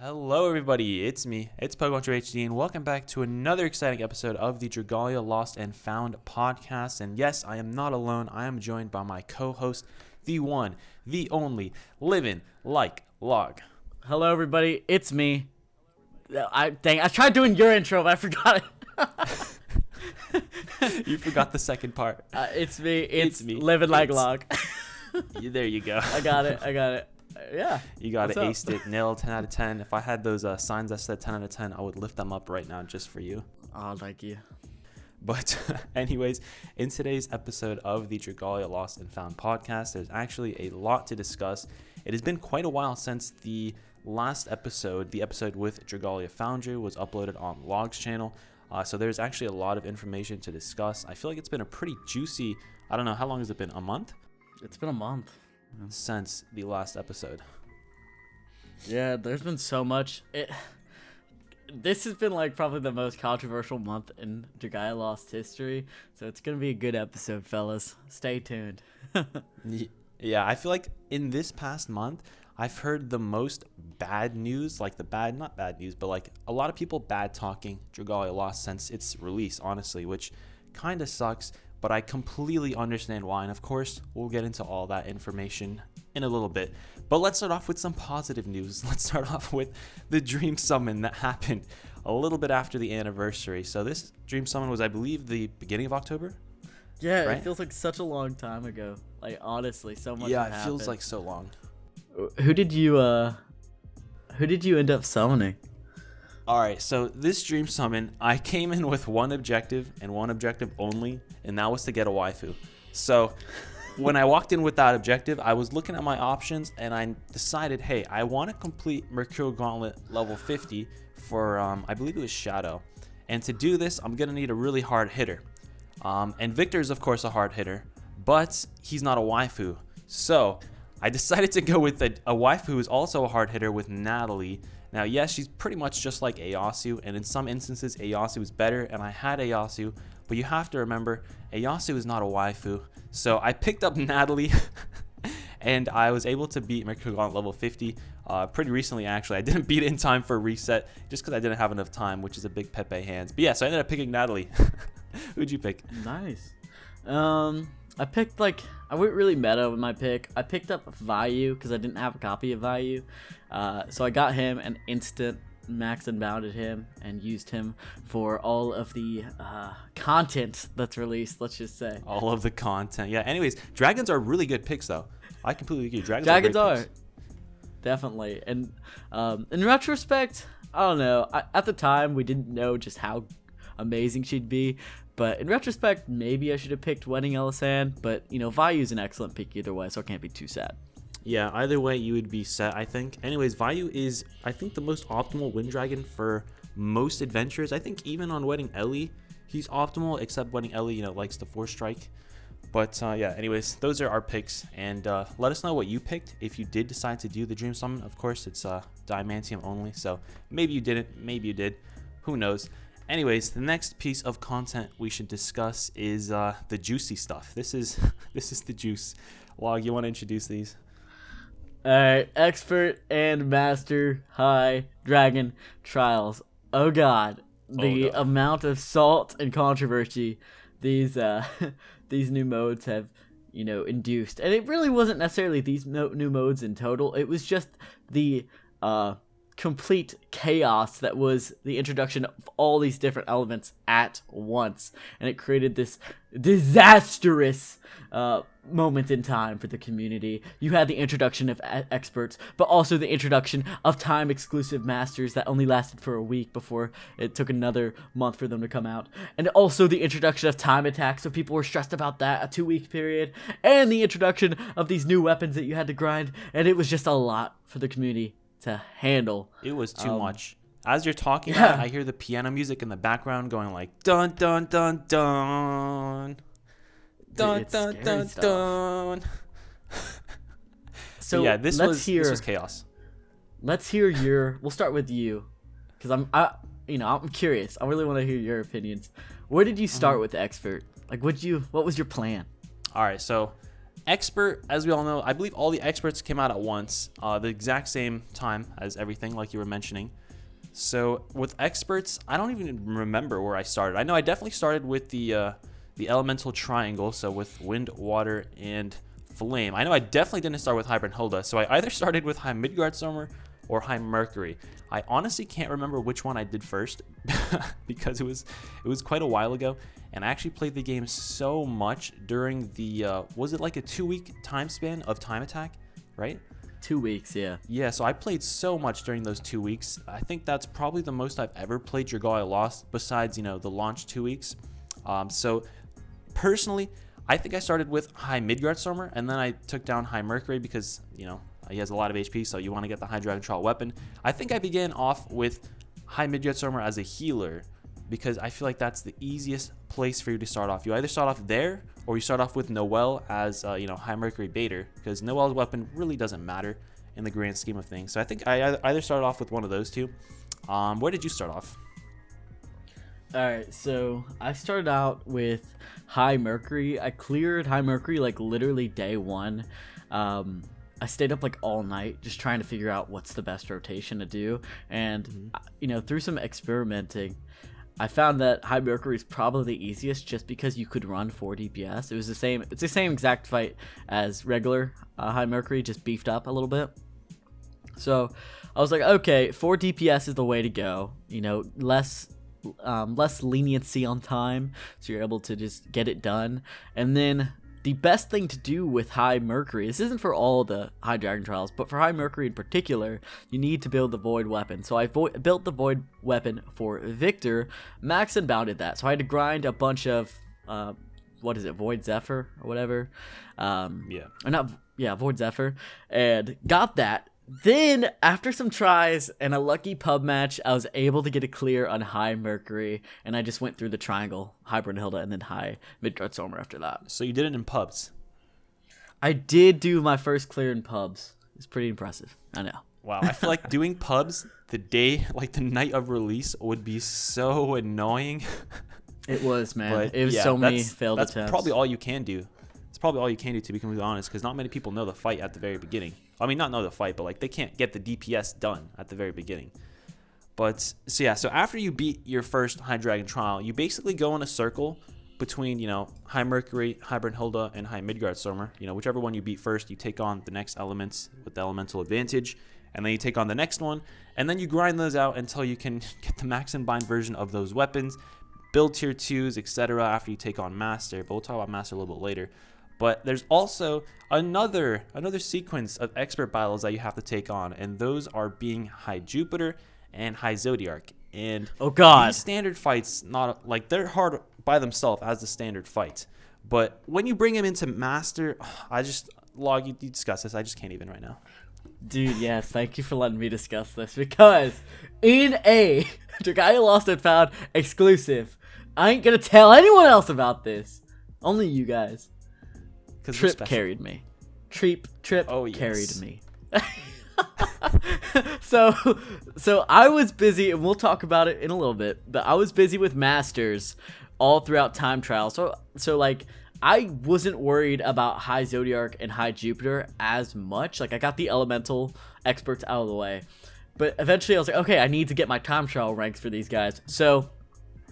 Hello everybody, it's me, it's PokemonTripHD, and welcome back to another exciting episode of the Dragalia Lost and Found podcast. And yes, I am not alone, I am joined by my co-host, the one, the only, Living Like Log. Hello everybody, it's me. I tried doing your intro, but I forgot it. You forgot the second part. It's me, Living Like Log. There you go. I got it. Yeah. You got it, aced it, nailed 10 out of 10. If I had those signs that said 10 out of 10, I would lift them up right now just for you. Oh, thank you. But anyways, in today's episode of the Dragalia Lost and Found podcast, there's actually a lot to discuss. It has been quite a while since the last episode, the episode with Dragalia Foundry, was uploaded on Log's channel. So there's actually a lot of information to discuss. I feel like it's been a pretty juicy, I don't know, how long has it been? A month? It's been a month. Since the last episode. Yeah, there's been so much. This has been like probably the most controversial month in Dragalia Lost history, so it's gonna be a good episode, fellas. Stay tuned. Yeah, I feel like in this past month I've heard the most bad news, like not bad news, but like a lot of people bad talking Dragalia Lost since its release, honestly, which kind of sucks. But I completely understand why, and of course, we'll get into all that information in a little bit. But let's start off with some positive news. Let's start off with the Dream Summon that happened a little bit after the anniversary. So this Dream Summon was, I believe, the beginning of October? Yeah, right? It feels like such a long time ago. Like, honestly, so much Yeah, has it feels happened. like so long. Who did you end up summoning? Alright, so this Dream Summon, I came in with one objective and one objective only, and that was to get a waifu. So when I walked in with that objective, I was looking at my options and I decided, hey, I want to complete Mercurial Gauntlet level 50 for, I believe it was Shadow. And to do this, I'm going to need a really hard hitter. And Victor is, of course, a hard hitter, but he's not a waifu. So I decided to go with a waifu who is also a hard hitter with Natalie. Now, yes, she's pretty much just like Eyasu, and in some instances, Eyasu is better, and I had Eyasu, but you have to remember, Eyasu is not a waifu. So I picked up Natalie, and I was able to beat Mercurial Gauntlet level 50 pretty recently, actually. I didn't beat it in time for a reset, just because I didn't have enough time, which is a big Pepe hands. But yeah, so I ended up picking Natalie. Who'd you pick? Nice. I picked, I went really meta with my pick. I picked up Vayu because I didn't have a copy of Vayu. So I got him and instant max and bounded him and used him for all of the content that's released, let's just say. All of the content. Yeah, anyways, dragons are really good picks, though. I completely agree. Dragons are are. picks. Definitely. And in retrospect, I don't know. At the time, we didn't know just how amazing she'd be. But in retrospect, maybe I should have picked Wedding Elisan. But, Vayu's an excellent pick either way, so I can't be too sad. Yeah, either way, you would be set, I think. Anyways, Vayu is, I think, the most optimal Wind Dragon for most adventures. I think even on Wedding Ellie, he's optimal, except Wedding Ellie, likes the 4-strike. But, yeah, anyways, those are our picks. And let us know what you picked. If you did decide to do the Dream Summon, of course, it's Diamantium only. So maybe you didn't, maybe you did. Who knows? Anyways, the next piece of content we should discuss is the juicy stuff. This is the juice. Log, you want to introduce these? Alright, Expert and Master High Dragon Trials. Oh god, the amount of salt and controversy these these new modes have, induced. And it really wasn't necessarily these new modes in total. It was just the complete chaos that was the introduction of all these different elements at once, and it created this disastrous moment in time for the community. You had the introduction of experts, but also the introduction of time exclusive masters that only lasted for a week before it took another month for them to come out, and also the introduction of time attacks, so people were stressed about that, a 2-week period, and the introduction of these new weapons that you had to grind, and it was just a lot for the community to handle. It was too much. As you're talking about it, I hear the piano music in the background going like dun dun dun dun dun dun dun dun. So yeah, this was chaos. Let's hear your. We'll start with you, because I'm curious. I really want to hear your opinions. Where did you start with the Expert? Like, what was your plan? All right, so Expert, as we all know, I believe all the experts came out at once, the exact same time as everything, like you were mentioning. So with experts, I don't even remember where I started. I know I definitely started with the elemental triangle, so with wind, water, and flame. I know I definitely didn't start with High Brunhilde, so I either started with High Midgardsormr or High Mercury. I honestly can't remember which one I did first because it was quite a while ago, and I actually played the game so much during the was it like a 2-week time span of Time Attack, right? 2 weeks, yeah. Yeah, so I played so much during those 2 weeks. I think that's probably the most I've ever played Dragalia Lost, besides, you know, the launch 2 weeks. So personally, I think I started with High Midgardsormr, and then I took down High Mercury because, you know, he has a lot of HP, so you want to get the High Dragon Trial weapon. I think I began off with High Midgardsormr as a healer because I feel like that's the easiest place for you to start off. You either start off there or you start off with Noelle as, you know, High Mercury Baiter, because Noelle's weapon really doesn't matter in the grand scheme of things. So I think I either started off with one of those two. Where did you start off? Alright, so I started out with High Mercury. I cleared High Mercury like literally day one. I stayed up like all night just trying to figure out what's the best rotation to do. And, you know, through some experimenting, I found that High Mercury is probably the easiest just because you could run 4 DPS. It's the same exact fight as regular High Mercury, just beefed up a little bit. So I was like, okay, 4 DPS is the way to go. You know, less leniency on time, so you're able to just get it done. And then the best thing to do with High Mercury, this isn't for all the High Dragon Trials, but for High Mercury in particular, you need to build the Void Weapon. So I built the Void Weapon for Victor, max and bounded that. So I had to grind a bunch of, what is it, Void Zephyr or whatever? Void Zephyr, and got that. Then, after some tries and a lucky pub match, I was able to get a clear on High Mercury, and I just went through the triangle, High Brunhilde, and then High Midgardsormr after that. So you did it in pubs? I did do my first clear in pubs. It's pretty impressive. I know. Wow, I feel like doing pubs the night of release would be so annoying. It was, man. But it was so many failed attempts. That's probably all you can do. It's probably all you can do, to be completely honest, because not many people know the fight at the very beginning. I mean, not know the fight, but like they can't get the DPS done at the very beginning. But so yeah, so after you beat your first High Dragon Trial, you basically go in a circle between, you know, High Mercury, High Brunhilde, and High Midgardsormr. You know, whichever one you beat first, you take on the next elements with the elemental advantage, and then you take on the next one, and then you grind those out until you can get the max and bind version of those weapons, build tier 2s, etc. after you take on Master, but we'll talk about Master a little bit later. But there's also another sequence of expert battles that you have to take on, and those are being High Jupiter and High Zodiarch. And oh god, these standard fights, not like they're hard by themselves as the standard fight, but when you bring them into Master, you discuss this. I just can't even right now. Dude, yes, thank you for letting me discuss this, because in a Dragalia Lost and Found exclusive, I ain't gonna tell anyone else about this. Only you guys. Trip carried me. Trip carried me. So I was busy, and we'll talk about it in a little bit, but I was busy with Masters all throughout time trial. So like I wasn't worried about High Zodiarch and High Jupiter as much. Like I got the elemental experts out of the way. But eventually I was like, okay, I need to get my time trial ranks for these guys. So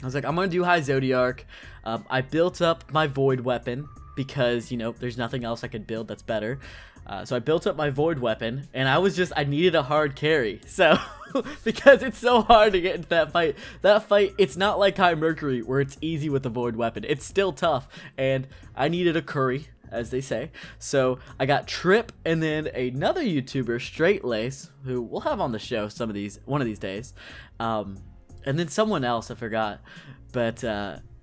I was like, I'm going to do High Zodiarch. I built up my Void Weapon, because, you know, there's nothing else I could build that's better. So I built up my Void Weapon, and I needed a hard carry. So, because it's so hard to get into that fight. That fight, it's not like High Mercury, where it's easy with the Void Weapon. It's still tough, and I needed a curry, as they say. So I got Trip, and then another YouTuber, Straight Lace, who we'll have on the show one of these days. And then someone else, I forgot. But,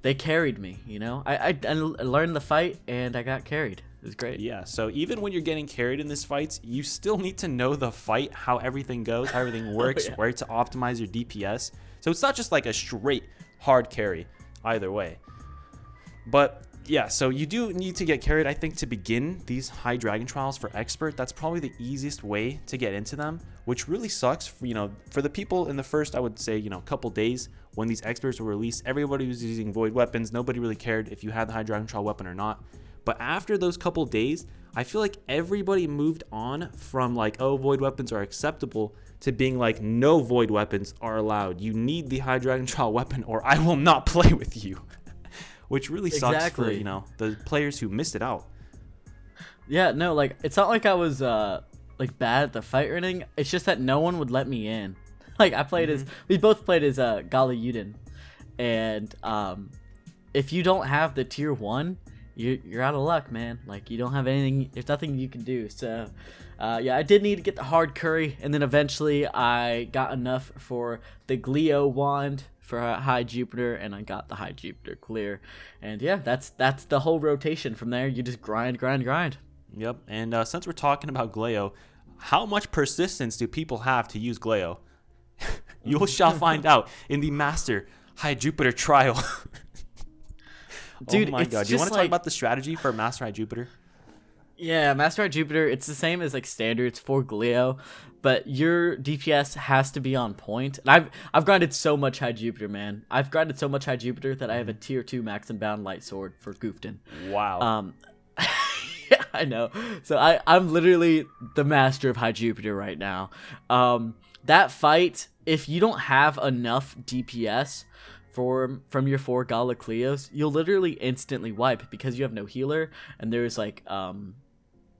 they carried me, you know? I learned the fight, and I got carried. It was great. Yeah, so even when you're getting carried in this fight, you still need to know the fight, how everything goes, how everything works, where to optimize your DPS. So it's not just like a straight hard carry either way. But yeah, so you do need to get carried, I think, to begin these High Dragon Trials for Expert. That's probably the easiest way to get into them, which really sucks for, you know, for the people in the first, I would say, you know, couple days when these experts were released. Everybody was using Void Weapons. Nobody really cared if you had the High Dragon Trial weapon or not. But after those couple days, I feel like everybody moved on from like, oh, void weapons are acceptable, to being like, no void weapons are allowed. You need the High Dragon Trial weapon or I will not play with you. Which really sucks for, you know, the players who missed it out. Yeah, no, like, it's not like I was like bad at the fight or anything. It's just that no one would let me in. Like, I played as, we both played as Galliuden. And if you don't have the tier 1, you're out of luck, man. Like, you don't have anything, there's nothing you can do. So yeah, I did need to get the hard curry, and then eventually I got enough for the Gleo wand for High Jupiter, and I got the High Jupiter clear. And yeah, that's the whole rotation from there. You just grind. Yep. And since we're talking about Gleo, how much persistence do people have to use Gleo? You shall find out in the Master High Jupiter trial. Dude, oh my god. Do you want to talk about the strategy for Master High Jupiter? Yeah, Master High Jupiter, it's the same as like standards for Gleo, but your DPS has to be on point. And I've grinded so much High Jupiter, man. I've grinded so much High Jupiter that I have a tier 2 max and bound light sword for Goofton. Wow. Yeah, I know. So I'm literally the master of High Jupiter right now. That fight, if you don't have enough DPS from your 4 Gala Cleos, you'll literally instantly wipe because you have no healer, and there's like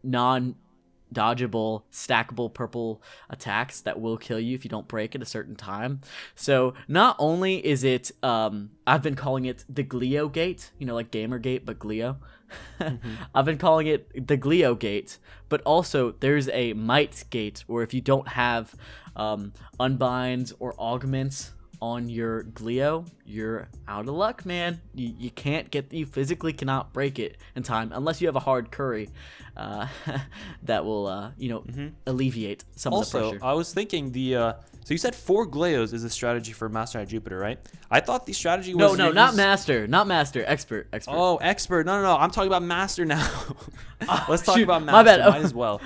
non-dodgeable, stackable purple attacks that will kill you if you don't break at a certain time. So not only is it, I've been calling it the Gleo Gate, you know, like Gamergate, but Gleo. I've been calling it the Gleo Gate, but also there's a Might Gate where if you don't have unbinds or augments on your Gleo, you're out of luck, man. You can't get, you physically cannot break it in time unless you have a hard curry that will you know, alleviate some of the pressure. Also, I was thinking so you said 4 Gleos is a strategy for Master High Jupiter, right? I thought the strategy was no, not master, expert. Oh, expert. No, I'm talking about Master now. Let's talk shoot, about Master. my bad. Might as well.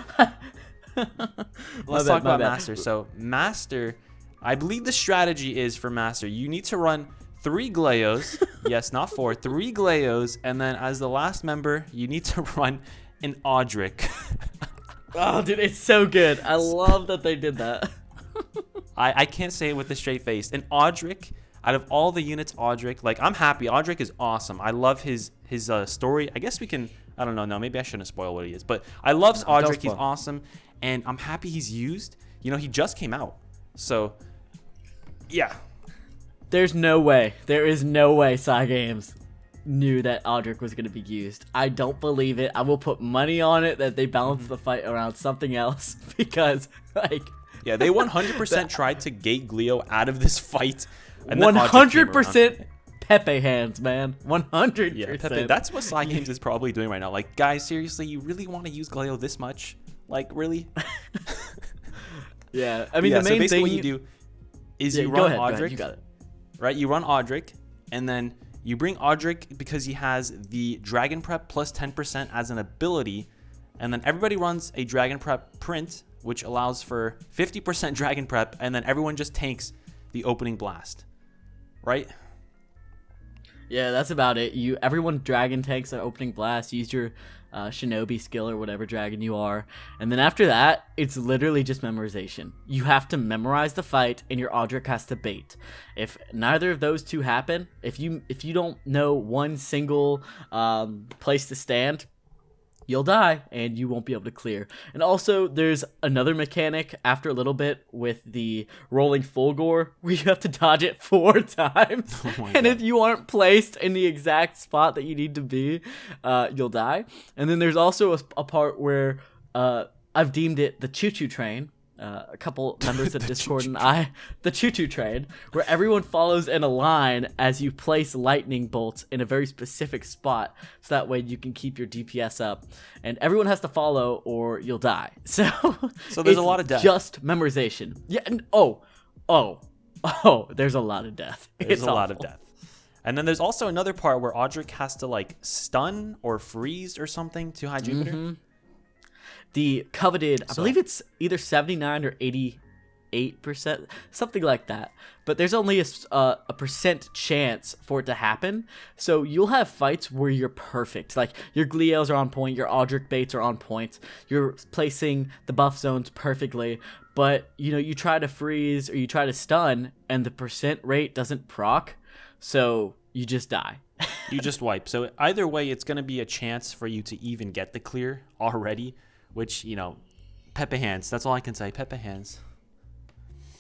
Let's talk about Master. So Master, I believe the strategy is for Master, you need to run 3 Gleos. Yes, not 4. 3 Gleos, and then as the last member, you need to run an Audric. Oh, dude, it's so good. I love that they did that. I can't say it with a straight face. An Audric, out of all the units, Audric, like, I'm happy. Audric is awesome. I love his story. I guess we can, I don't know. No, maybe I shouldn't spoil what he is. But I love Audric. He's awesome. And I'm happy he's used. You know, he just came out. So, yeah. There is no way Psy Games knew that Audric was going to be used. I don't believe it. I will put money on it that they balanced the fight around something else because, like... Yeah, they 100% tried to gate Gleo out of this fight. 100% Pepe hands, man. 100%. Yeah, Pepe. That's what Psy Games is probably doing right now. Like, guys, seriously, you really want to use Gleo this much? Like, really? Yeah, I mean, the main thing what you do is you run Audric. You got it. Right, you run Audric, and then you bring Audric because he has the Dragon Prep plus 10% as an ability, and then everybody runs a Dragon Prep print, which allows for 50% Dragon Prep, and then everyone just tanks the opening blast, right? Yeah, that's about it. Everyone Dragon tanks an opening blast. Use your Shinobi skill or whatever dragon you are, and then after that, it's literally just memorization. You have to memorize the fight, and your Audric has to bait. If neither of those two happen, if you don't know one single place to stand, you'll die and you won't be able to clear. And also there's another mechanic after a little bit with the rolling Fulgore where you have to dodge it 4 times. And if you aren't placed in the exact spot that you need to be, you'll die. And then there's also a part where I've deemed it the choo-choo train. A couple members of Discord and the choo-choo train, where everyone follows in a line as you place lightning bolts in a very specific spot, so that way you can keep your DPS up, and everyone has to follow or you'll die. So there's a lot of death. Just memorization. Yeah. And, there's a lot of death. There's a lot of death. And then there's also another part where Audric has to like stun or freeze or something to High Jupiter. The coveted, I believe it's either 79 or 80 8%, something like that. But there's only a percent chance for it to happen. So you'll have fights where you're perfect. Like your Gleos are on point, your Aldrich baits are on point, you're placing the buff zones perfectly. But you try to freeze or you try to stun, and the percent rate doesn't proc, so you just die. You just wipe. So either way, it's going to be a chance for you to even get the clear already, which, Pepe hands. That's all I can say. Pepe hands.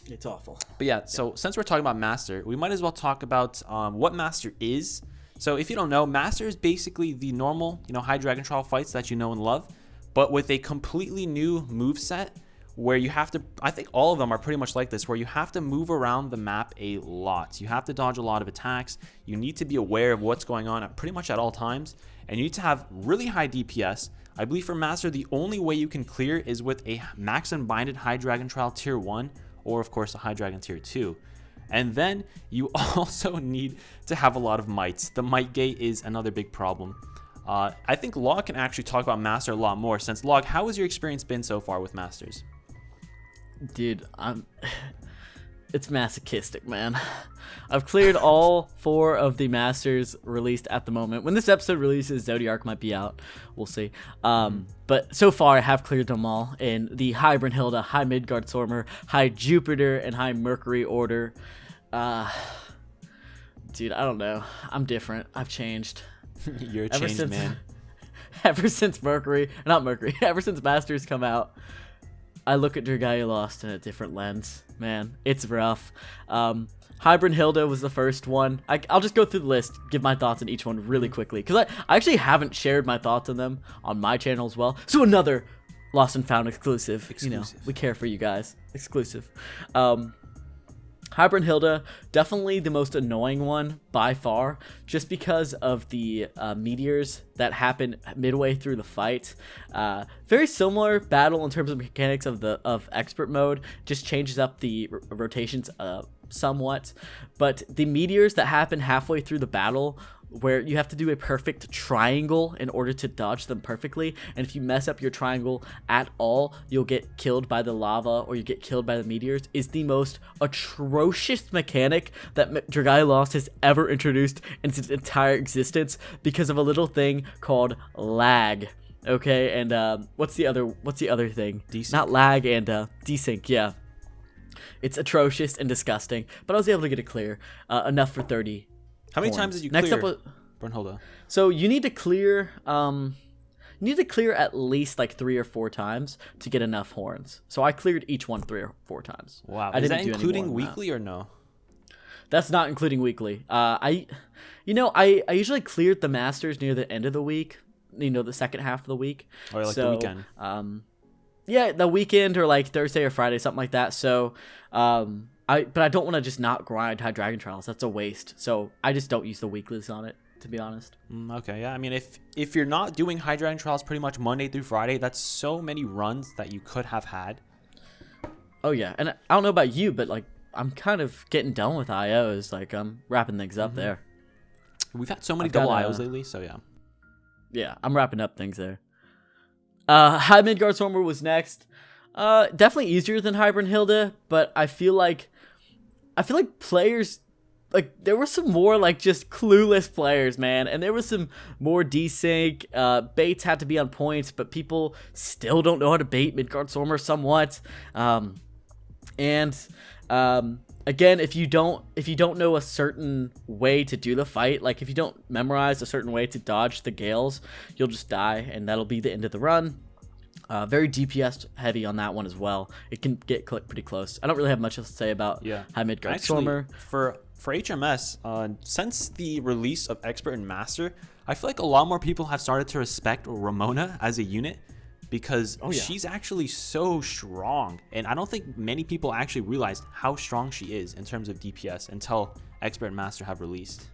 It's awful. But yeah, so since we're talking about Master, we might as well talk about what Master is. So if you don't know, Master is basically the normal, high Dragon Trial fights that you know and love, but with a completely new moveset where you have to, I think all of them are pretty much like this, where you have to move around the map a lot. You have to dodge a lot of attacks. You need to be aware of what's going on at pretty much at all times. And you need to have really high DPS. I believe for Master, the only way you can clear is with a max unbinded high Dragon Trial tier 1, or of course a high Dragon tier 2. And then you also need to have a lot of mites. The might gate is another big problem. I think Log can actually talk about Master a lot more, since Log, how has your experience been so far with Masters? Dude, it's masochistic, man. I've cleared all 4 of the Masters released at the moment. When this episode releases, Zodiark might be out. We'll see. But so far, I have cleared them all in the High Brunhilde, High Midgard Sormer, High Jupiter, and High Mercury order. Dude, I don't know. I'm different. I've changed. You're a changed man. Ever since ever since Masters come out, I look at Dragalia Lost in a different lens. Man, it's rough. High Brunhilde was the first one. I'll just go through the list, give my thoughts on each one really quickly, because I actually haven't shared my thoughts on them on my channel as well. So another Lost and Found exclusive. We care for you guys. Exclusive. High Brunhilde, definitely the most annoying one by far, just because of the meteors that happen midway through the fight. Very similar battle in terms of mechanics of expert mode, just changes up the rotations somewhat. But the meteors that happen halfway through the battle, where you have to do a perfect triangle in order to dodge them perfectly, and if you mess up your triangle at all, you'll get killed by the lava or you get killed by the meteors, is the most atrocious mechanic that Dragalia Lost has ever introduced in its entire existence, because of a little thing called lag. Okay, and what's the other thing? Desync. Not lag, and desync. Yeah, it's atrocious and disgusting, but I was able to get it clear enough for 30. How many times did you clear Brunhilde? So you need to clear at least like 3 or 4 times to get enough horns. So I cleared each one 3 or 4 times. Wow. Is that including weekly or no? That's not including weekly. I usually cleared the Masters near the end of the week, the second half of the week. Or like the weekend. Yeah, the weekend, or like Thursday or Friday, something like that. So but I don't want to just not grind high Dragon Trials. That's a waste. So I just don't use the weeklies on it, to be honest. Okay, yeah. I mean, if you're not doing high Dragon Trials pretty much Monday through Friday, that's so many runs that you could have had. Oh yeah, and I don't know about you, but like I'm kind of getting done with IOs. Like I'm wrapping things up there. We've had so many double IOs lately, so yeah. Yeah, I'm wrapping up things there. High Midgard Sormer was next. Definitely easier than High Brunhilde, but I feel like players, like there were some more like just clueless players, man, and there was some more desync. Baits had to be on points, but people still don't know how to bait Midgard Sormer somewhat. Again, if you don't know a certain way to do the fight, like if you don't memorize a certain way to dodge the gales, you'll just die, and that'll be the end of the run. Very DPS heavy on that one as well. It can get pretty close. I don't really have much else to say about High Midgard Sormer. For HMS, since the release of Expert and Master, I feel like a lot more people have started to respect Ramona as a unit, because she's actually so strong, and I don't think many people actually realized how strong she is in terms of DPS until Expert and Master have released.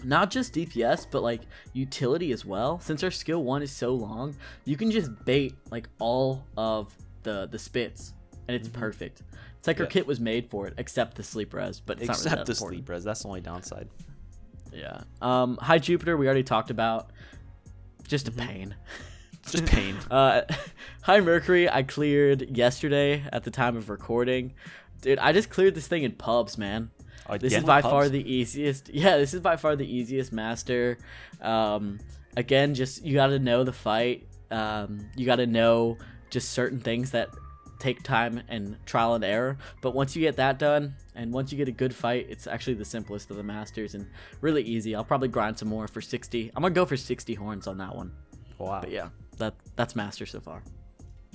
Not just DPS, but like utility as well. Since her skill 1 is so long, you can just bait like all of the spits, and it's perfect. It's like her kit was made for it, except the sleep res, but it's except not really the sleep res. That's the only downside. Yeah. High Jupiter we already talked about. Just a pain. Just pain. High Mercury I cleared yesterday at the time of recording. Dude, I just cleared this thing in pubs, man. This is by far the easiest. Yeah, this is by far the easiest master. Again, just you got to know the fight. You got to know just certain things that take time and trial and error. But once you get that done, and once you get a good fight, it's actually the simplest of the masters and really easy. I'll probably grind some more for 60. I'm gonna go for 60 horns on that one. Wow. But yeah, that's master so far.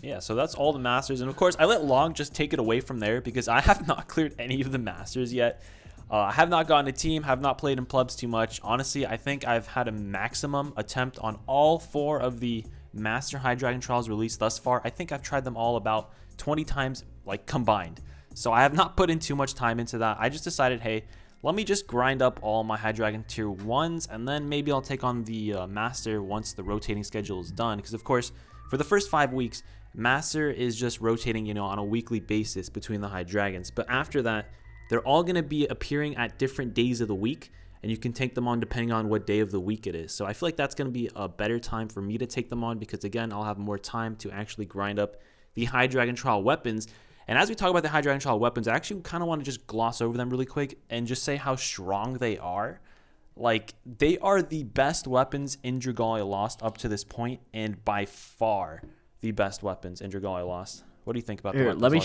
Yeah, so that's all the masters, and of course I let Long just take it away from there because I have not cleared any of the masters yet. I have not gotten a team, have not played in plebs too much. Honestly, I think I've had a maximum attempt on all 4 of the master high dragon trials released thus far. I think I've tried them all about 20 times, like combined. So I have not put in too much time into that. I just decided, hey, let me just grind up all my high dragon tier 1s, and then maybe I'll take on the master once the rotating schedule is done. Because of course, for the first 5 weeks, master is just rotating, you know, on a weekly basis between the high dragons. But after that, they're all going to be appearing at different days of the week, and you can take them on depending on what day of the week it is. So I feel like that's going to be a better time for me to take them on because, again, I'll have more time to actually grind up the high dragon trial weapons. And as we talk about the high dragon trial weapons, I actually kind of want to just gloss over them really quick and just say how strong they are. Like, they are the best weapons in Dragalia Lost up to this point, and by far the best weapons in Dragalia Lost. What do you think about the weapons? Let me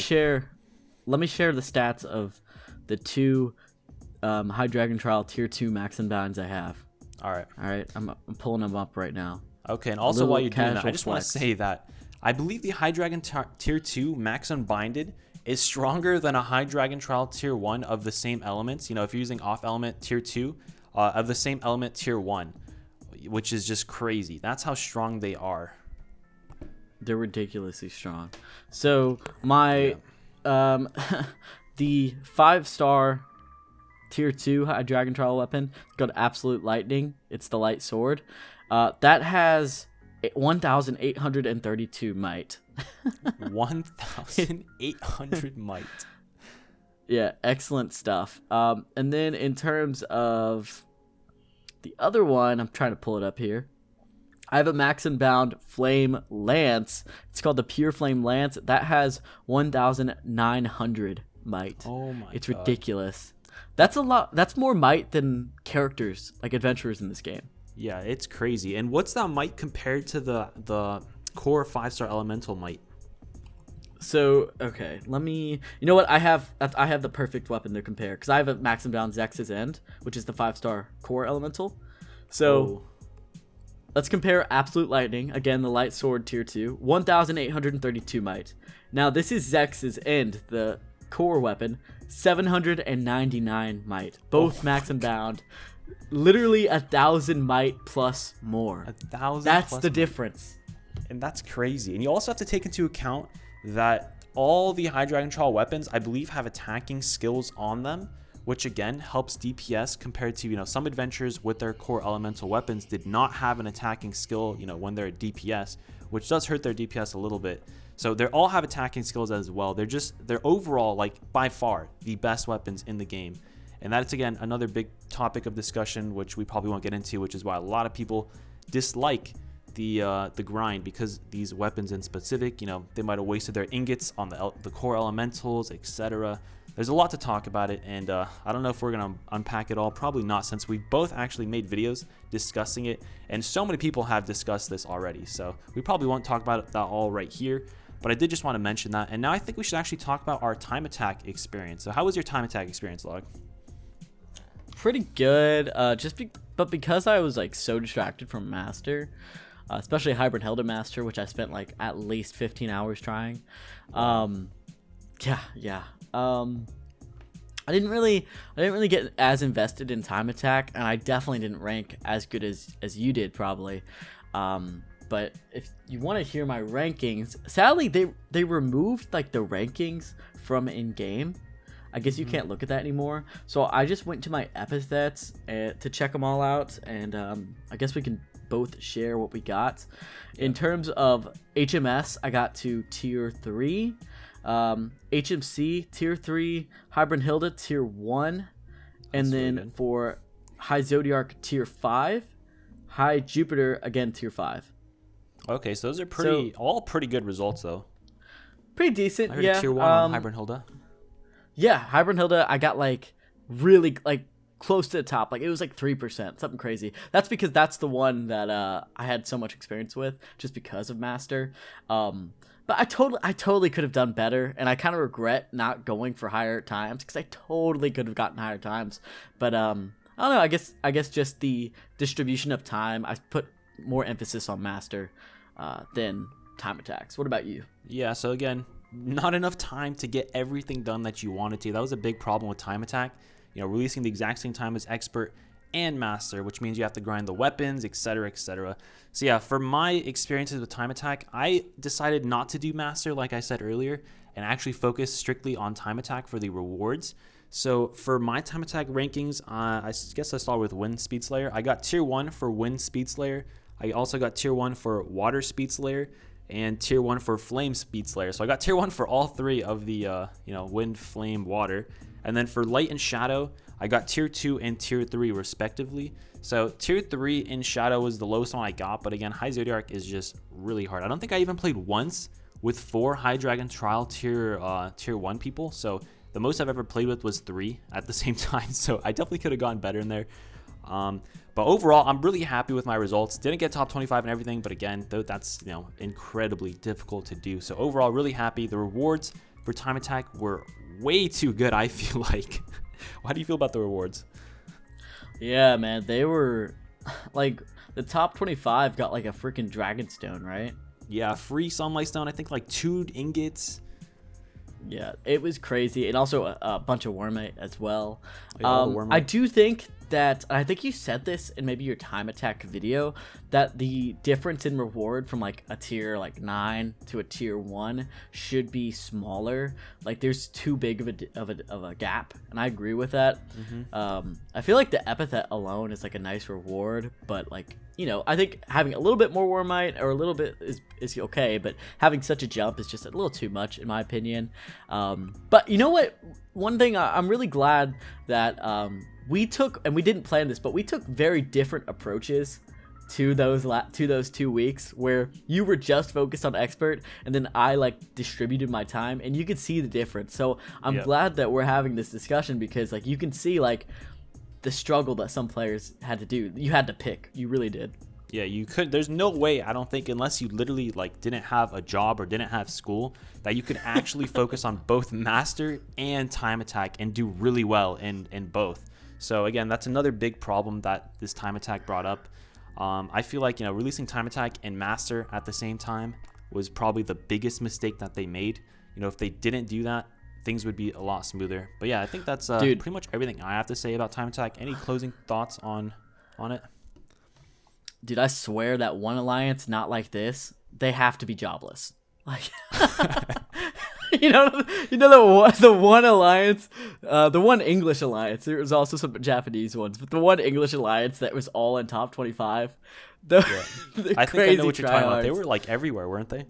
share the stats of the 2 high dragon trial tier 2 max and bounds I have. All right, I'm pulling them up right now. Okay, and also while you're doing that, I just want to say that I believe the high dragon tier 2 max unbinded is stronger than a high dragon trial tier 1 of the same elements. You know, if you're using off element tier 2 of the same element tier 1, which is just crazy. That's how strong they are. They're ridiculously strong. So my the 5-star tier 2 high dragon trial weapon called Absolute Lightning. It's the light sword. That has 1,832 might. 1,800 might. Yeah, excellent stuff. And then in terms of the other one, I'm trying to pull it up here. I have a max and bound flame lance. It's called the Pure Flame Lance. That has 1,900 might. Oh my god. It's ridiculous. That's a lot. That's more might than characters, like adventurers in this game. Yeah, it's crazy. And what's that might compared to the core 5-star elemental might? So, okay, let me... You know what? I have the perfect weapon to compare, because I have a max and bound Zex's End, which is the 5-star core elemental. So, let's compare Absolute Lightning, again, the light sword tier 2, 1,832 might. Now, this is Zex's End, the core weapon, 799 might. Both max and bound. Literally 1,000 might plus more. 1,000. That's the difference. And that's crazy. And you also have to take into account that all the high dragon trial weapons, I believe, have attacking skills on them, which again helps DPS compared to, you know, some adventurers with their core elemental weapons did not have an attacking skill, you know, when they're at DPS, which does hurt their DPS a little bit. So they all have attacking skills as well. They're overall, like, by far the best weapons in the game. And that's, again, another big topic of discussion, which we probably won't get into, which is why a lot of people dislike the grind, because these weapons in specific, you know, they might have wasted their ingots on the core elementals, etc. There's a lot to talk about it, and I don't know if we're going to unpack it all. Probably not, since we both actually made videos discussing it, and so many people have discussed this already. So we probably won't talk about that all right here, but I did just want to mention that. And now I think we should actually talk about our time attack experience. So how was your time attack experience, Log? Pretty good. But because I was like so distracted from Master, especially Hybrid Hilda Master, which I spent like at least 15 hours trying. I didn't really get as invested in time attack, and I definitely didn't rank as good as you did probably. But if you want to hear my rankings, sadly they removed like the rankings from in game. I guess you can't look at that anymore. So I just went to my epithets to check them all out, and I guess we can both share what we got. In terms of HMS, I got to tier 3. HMC tier 3, Hybrid Hilda tier 1, and then for High Zodiac tier 5, High Jupiter again tier 5. Okay, so those are all pretty good results though. Pretty decent. I heard Yeah. a tier 1 on Hybrid Hilda. Yeah, Hybrid Hilda, I got like really like close to the top. Like it was like 3%, something crazy. That's because that's the one that I had so much experience with just because of Master. But I totally could have done better, and I kind of regret not going for higher times because I totally could have gotten higher times. But I don't know. I guess just the distribution of time. I put more emphasis on Master than time attacks. What about you? Yeah. So again, not enough time to get everything done that you wanted to. That was a big problem with time attack. You know, releasing the exact same time as Expert and Master, which means you have to grind the weapons, etc., etc. So yeah, for my experiences with time attack, I decided not to do Master, like I said earlier, and actually focus strictly on time attack for the rewards. So for my time attack rankings, I guess I start with Wind Speed Slayer. I got tier 1 for Wind Speed Slayer. I also got tier 1 for Water Speed Slayer and tier 1 for Flame Speed Slayer. So I got tier 1 for all three of the Wind, Flame, Water. And then for Light and Shadow, I got tier 2 and tier 3 respectively. So tier 3 in Shadow was the lowest one I got, but again, High Zodiac is just really hard. I don't think I even played once with 4 High Dragon Trial tier 1 people. So the most I've ever played with was 3 at the same time. So I definitely could have gone better in there. But overall, I'm really happy with my results. Didn't get top 25 and everything, but again, that's incredibly difficult to do. So overall, really happy. The rewards for time attack were way too good, I feel like. How do you feel about the rewards? Yeah, man, they were like the top 25 got like a freaking dragon stone, right? Yeah, free sunlight stone. I think like 2 ingots. Yeah, it was crazy, and also a bunch of Wormite as well. Yeah, I do think that, I think you said this in maybe your time attack video, that the difference in reward from like a tier like 9 to a tier 1 should be smaller. Like there's too big of a gap, and I agree with that. I feel like the epithet alone is like a nice reward, but like, I think having a little bit more Wormite or a little bit is okay, but having such a jump is just a little too much in my opinion. But you know what? One thing I'm really glad that we took, and we didn't plan this, but we took very different approaches to those 2 weeks where you were just focused on Expert, and then I like distributed my time, and you could see the difference. So I'm glad that we're having this discussion, because like you can see like the struggle that some players had to do. You had to pick. You really did. Yeah, you could. There's no way, I don't think, unless you literally like didn't have a job or didn't have school, that you could actually focus on both Master and time attack and do really well in both. So again, that's another big problem that this time attack brought up. I feel like releasing time attack and Master at the same time was probably the biggest mistake that they made. If they didn't do that, things would be a lot smoother. But yeah, I think that's pretty much everything I have to say about time attack. Any closing thoughts on it? Dude, I swear that one alliance not like this, they have to be jobless. Like, the one alliance, the one English alliance. There was also some Japanese ones, but the one English alliance that was all in top 25. I think I know what you're talking about. They were like everywhere, weren't they?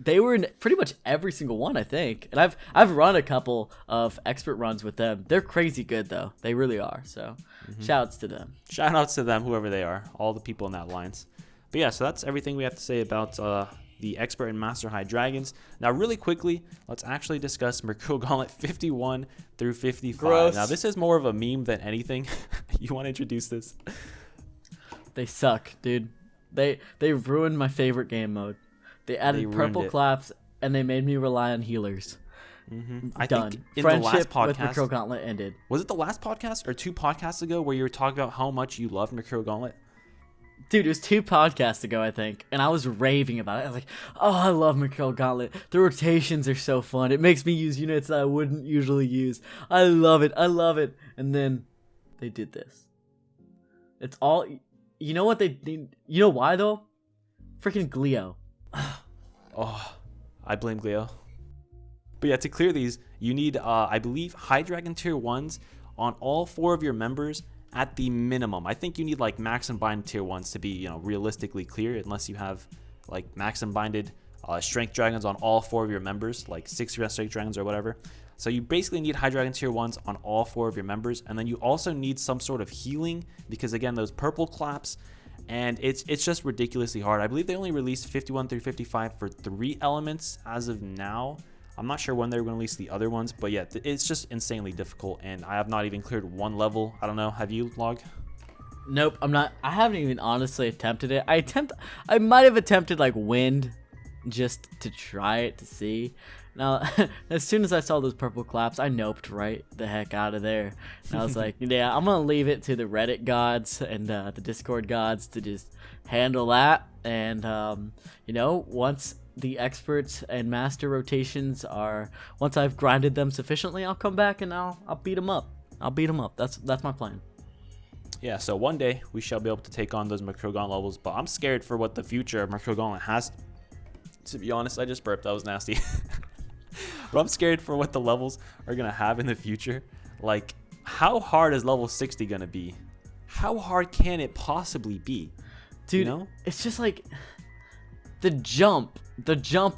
They were in pretty much every single one, I think. And I've run a couple of expert runs with them. They're crazy good though. They really are. So shout-outs to them. Shout-outs to them, whoever they are, all the people in that alliance. But yeah, so that's everything we have to say about the Expert and Master High Dragons. Now, really quickly, let's actually discuss Mercurial Gauntlet 51 through 55. Gross. Now, this is more of a meme than anything. You want to introduce this? They suck, dude. They ruined my favorite game mode. They added purple claps, and they made me rely on healers. I Done. think in Friendship the last podcast, with Mercurial Gauntlet ended. Was it the last podcast or 2 podcasts ago where you were talking about how much you love Mercurial Gauntlet? Dude, it was 2 podcasts ago, I think, and I was raving about it. I was like, oh, I love Mercurial Gauntlet. The rotations are so fun. It makes me use units that I wouldn't usually use. I love it. I love it. And then they did this. It's all... You know what they... You know why, though? Freaking Gleo. Oh, I blame Gleo. But yeah, to clear these, you need, I believe, High Dragon Tier 1s on all 4 of your members at the minimum. I think you need like max and bind Tier 1s to be, realistically clear, unless you have like max and binded Strength Dragons on all 4 of your members, like 6 Strength Dragons or whatever. So you basically need High Dragon Tier 1s on all 4 of your members, and then you also need some sort of healing, because again, those purple claps and it's just ridiculously hard. I believe they only released 51 through 55 for 3 elements as of now. I'm not sure when they're going to release the other ones, but yeah, it's just insanely difficult, and I have not even cleared one level. I don't know. Have you, Log? Nope, I'm not. I haven't even honestly attempted it. I might have attempted like wind, just to try it to see. Now, as soon as I saw those purple claps, I noped right the heck out of there. And I was like, yeah, I'm gonna leave it to the Reddit gods and the Discord gods to just handle that. And once the experts and master rotations once I've grinded them sufficiently, I'll come back and I'll beat them up. That's my plan. Yeah, so one day we shall be able to take on those Mercurial Gauntlet levels, but I'm scared for what the future of Mercurial Gauntlet has. To be honest, I just burped. That was nasty. But I'm scared for what the levels are going to have in the future. Like, how hard is level 60 going to be? How hard can it possibly be? Dude, it's just like the jump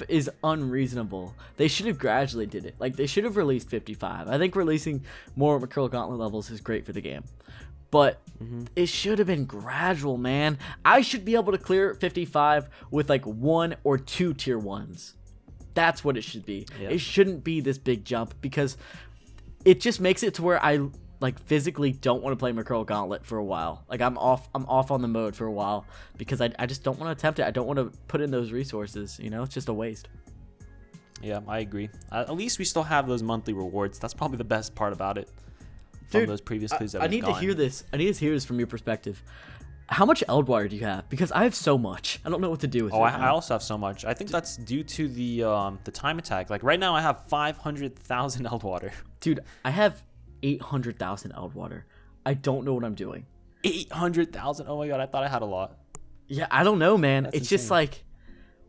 is unreasonable. They should have gradually did it. Like, they should have released 55. I think releasing more Mercurial Gauntlet levels is great for the game. But it should have been gradual, man. I should be able to clear 55 with like 1 or 2 tier 1s. That's what it should be. Yeah. It shouldn't be this big jump, because it just makes it to where I like physically don't want to play Mercurial Gauntlet for a while. Like, I'm off on the mode for a while because I just don't want to attempt it. I don't want to put in those resources. It's just a waste. Yeah, I agree. At least we still have those monthly rewards. That's probably the best part about it. From those previous clues that I need to hear this. I need to hear this from your perspective. How much Eld Water do you have? Because I have so much. I don't know what to do with it. I also have so much. I think that's due to the time attack. Like, right now I have 500,000 Eld Water. Dude, I have 800,000 Eld Water. I don't know what I'm doing. 800,000? Oh my god, I thought I had a lot. Yeah, I don't know, man. That's it's insane. Just like,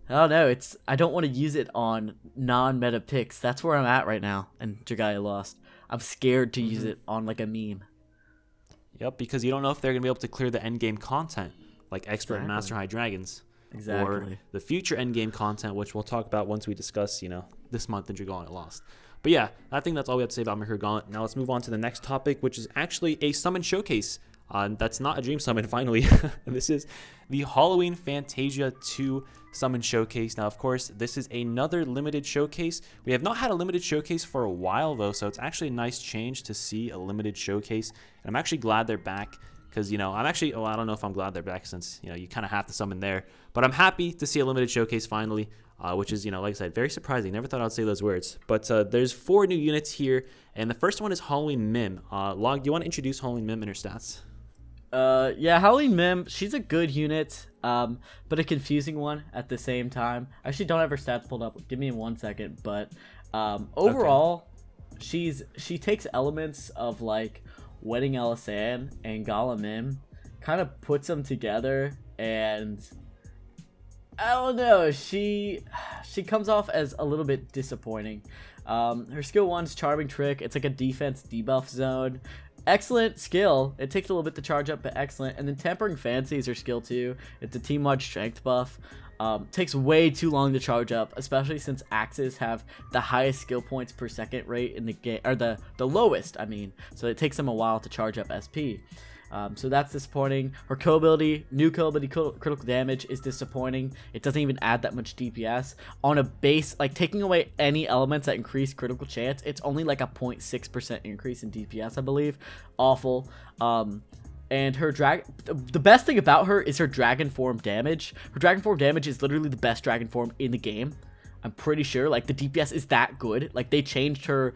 I don't know. I don't want to use it on non-meta picks. That's where I'm at right now. And Dragalia lost. I'm scared to use it on like a meme. Yep, because you don't know if they're going to be able to clear the endgame content, like Expert and Master High Dragons. Exactly. Or the future endgame content, which we'll talk about once we discuss, this month in Dragalia Lost. But yeah, I think that's all we have to say about Mercurial Gauntlet. Now let's move on to the next topic, which is actually a summon showcase. That's not a dream summon, finally. And this is the Halloween Fantasia 2 summon showcase. Now, of course, this is another limited showcase. We have not had a limited showcase for a while, though, so it's actually a nice change to see a limited showcase. And I'm actually glad they're back because, I don't know if I'm glad they're back since, you kind of have to summon there. But I'm happy to see a limited showcase finally, which is, like I said, very surprising. Never thought I'd say those words. But there's 4 new units here, and the first one is Halloween Mim. Log, do you want to introduce Halloween Mim and her stats? Yeah, Halloween Mim, she's a good unit, but a confusing one at the same time. I actually don't have her stats pulled up. Give me 1 second, but overall, she takes elements of like Wedding Elisan and Gala Mim, kind of puts them together, and I don't know, she comes off as a little bit disappointing. Her skill 1's Charming Trick. It's like a defense debuff zone. Excellent skill. It takes a little bit to charge up, but excellent. And then Tempering Fancy is her skill 2. It's a team-wide strength buff. Takes way too long to charge up, especially since axes have the highest skill points per second rate in the game, or the lowest, I mean. So it takes them a while to charge up SP. So that's disappointing. Her kill ability, new kill ability, critical damage is disappointing. It doesn't even add that much DPS. On a base, like taking away any elements that increase critical chance, it's only like a 0.6% increase in DPS, I believe. Awful. And her the best thing about her is her dragon form damage. Her dragon form damage is literally the best dragon form in the game. I'm pretty sure, like, the DPS is that good. Like, they changed her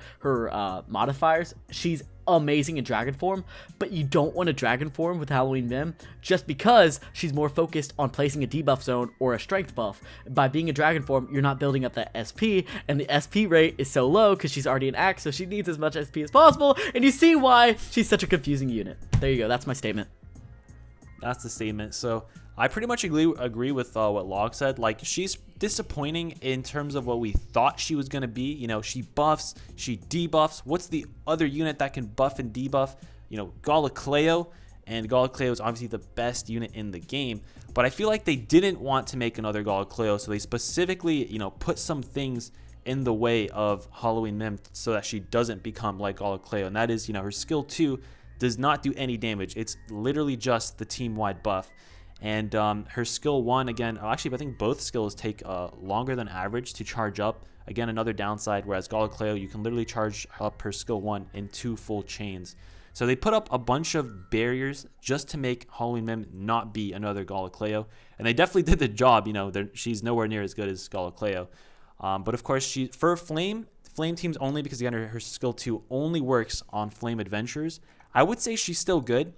modifiers. She's amazing in dragon form, but you don't want a dragon form with Halloween Mim just because she's more focused on placing a debuff zone or a strength buff. By being a dragon form, you're not building up that SP, and the SP rate is so low because she's already an axe, so she needs as much SP as possible, and you see why she's such a confusing unit. There you go. That's my statement. That's the statement. So I pretty much agree with what Log said. Like, she's disappointing in terms of what we thought she was going to be. She buffs, she debuffs. What's the other unit that can buff and debuff? Galacleo. And Galacleo is obviously the best unit in the game. But I feel like they didn't want to make another Galacleo, so they specifically, put some things in the way of Halloween Mim so that she doesn't become like Galacleo. And that is, her skill 2 does not do any damage. It's literally just the team-wide buff. And her skill 1, again, actually, I think both skills take longer than average to charge up. Again, another downside, whereas Galacleo, you can literally charge up her skill 1 in 2 full chains. So they put up a bunch of barriers just to make Halloween Mim not be another Galacleo. And they definitely did the job. She's nowhere near as good as Galacleo. But of course, for Flame teams only, because again, her skill 2 only works on Flame Adventures. I would say she's still good.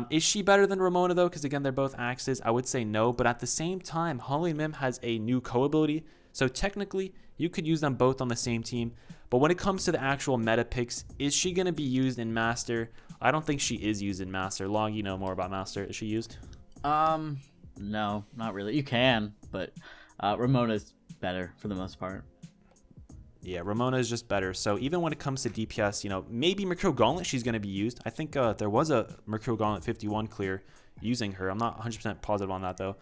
Is she better than Ramona, though? Because again, they're both axes. I would say no. But at the same time, Halloween Mim has a new co-ability. So technically, you could use them both on the same team. But when it comes to the actual meta picks, is she going to be used in Master? I don't think she is used in Master. Long, you know more about Master. Is she used? No, not really. You can, but Ramona's better for the most part. Yeah, Ramona is just better. So even when it comes to DPS, maybe Mercurial Gauntlet, she's going to be used. I think there was a Mercurial Gauntlet 51 clear using her. I'm not 100% positive on that, though.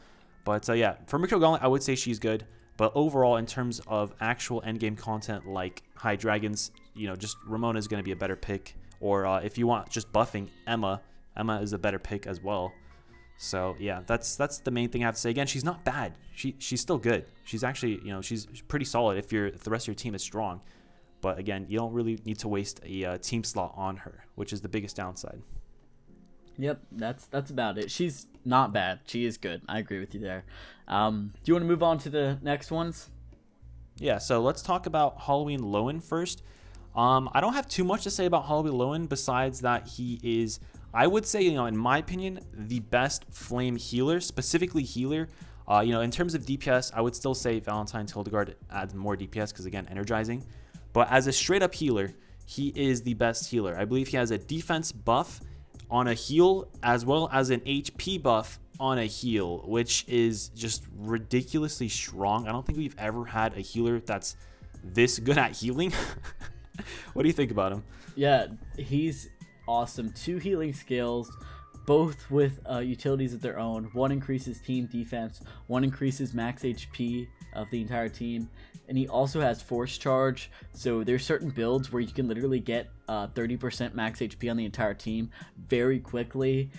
But yeah, for Mercurial Gauntlet, I would say she's good. But overall, in terms of actual endgame content like High Dragons, just Ramona is going to be a better pick. Or if you want just buffing, Emma is a better pick as well. So yeah, that's the main thing I have to say. Again, she's not bad. She's still good. She's actually, she's pretty solid if the rest of your team is strong. But again, you don't really need to waste a team slot on her, which is the biggest downside. Yep, that's about it. She's not bad. She is good. I agree with you there. Do you want to move on to the next ones? Yeah, so let's talk about Halloween Lowen first. I don't have too much to say about Halloween Lowen besides that he is, I would say, in my opinion, the best flame healer, specifically healer. In terms of DPS, I would still say Valentine's Hildegard adds more DPS because, again, energizing. But as a straight-up healer, he is the best healer. I believe he has a defense buff on a heal as well as an HP buff on a heal, which is just ridiculously strong. I don't think we've ever had a healer that's this good at healing. What do you think about him? Yeah, he's awesome. 2 healing skills, both with utilities of their own. One increases team defense, one increases max HP of the entire team, and he also has force charge. So there's certain builds where you can literally get 30% max HP on the entire team very quickly.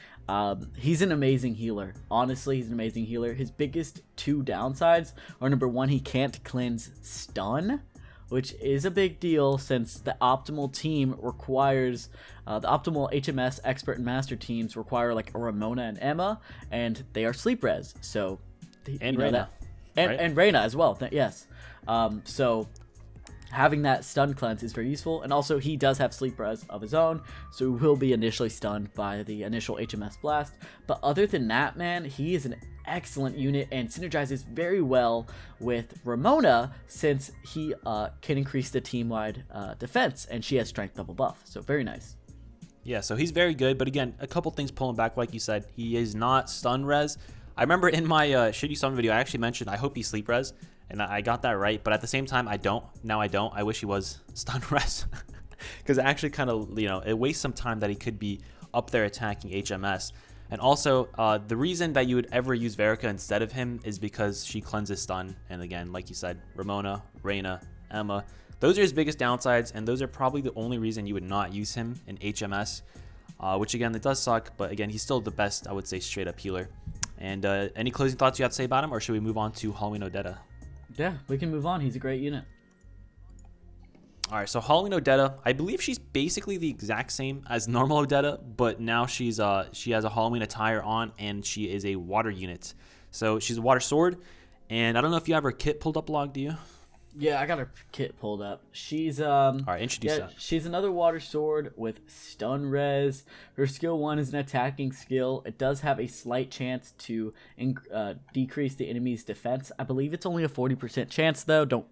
He's an amazing healer. Honestly, he's an amazing healer. His biggest 2 downsides are, number 1, he can't cleanse stun, which is a big deal since the optimal team requires, the optimal HMS expert and master teams require like a Ramona and Emma, and they are sleep res. So, and Reyna. And Reyna as well. Yes. So having that stun cleanse is very useful, and also he does have sleep res of his own, so he will be initially stunned by the initial HMS blast. But other than that, man, he is an excellent unit and synergizes very well with Ramona since he can increase the team-wide defense, and she has strength double buff, so very nice. Yeah, so he's very good, but again, a couple things pulling back, like you said, he is not stun res. I remember in my shitty summon video, I actually mentioned I hope he's sleep res, and I got that right, but at the same time, I don't. Now I don't. I wish he was stun res, because it actually kind of, it wastes some time that he could be up there attacking HMS. And also, the reason that you would ever use Verica instead of him is because she cleanses stun. And again, like you said, Ramona, Reyna, Emma, those are his biggest downsides, and those are probably the only reason you would not use him in HMS, which again, it does suck, but again, he's still the best, I would say, straight up healer. And any closing thoughts you have to say about him, or should we move on to Halloween Odetta? Yeah, we can move on. He's a great unit. All right, so Halloween Odetta, I believe she's basically the exact same as normal Odetta, but now she has a Halloween attire on, and she is a water unit. So she's a water sword, and I don't know if you have her kit pulled up, Log, do you? Yeah, I got her kit pulled up. She's all right, introduce that. She's another water sword with stun res. Her skill 1 is an attacking skill. It does have a slight chance to decrease the enemy's defense. I believe it's only a 40% chance though. Don't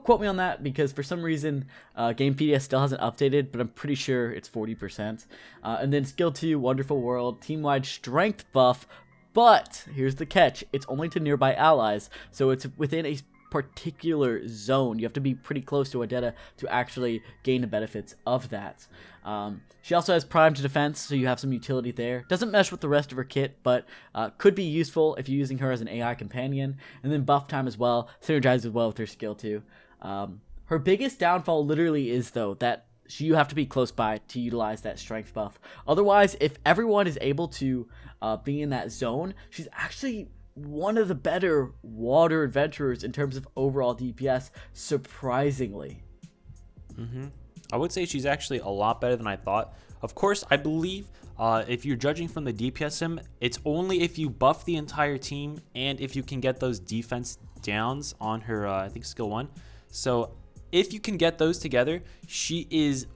quote me on that, because for some reason Gamepedia still hasn't updated, but I'm pretty sure it's 40%. And then skill 2, Wonderful World, team-wide strength buff. But here's the catch: it's only to nearby allies, so it's within a particular zone. You have to be pretty close to Odetta to actually gain the benefits of that. She also has prime to defense, so you have some utility there. Doesn't mesh with the rest of her kit, but could be useful if you're using her as an AI companion. And then buff time as well, synergizes well with her skill too. Her biggest downfall literally is, though, that you have to be close by to utilize that strength buff. Otherwise, if everyone is able to be in that zone, she's actually one of the better water adventurers in terms of overall DPS, surprisingly. I would say she's actually a lot better than I thought. Of course, I believe if you're judging from the DPS sim, it's only if you buff the entire team and if you can get those defense downs on her, I think, skill 1. So if you can get those together, she is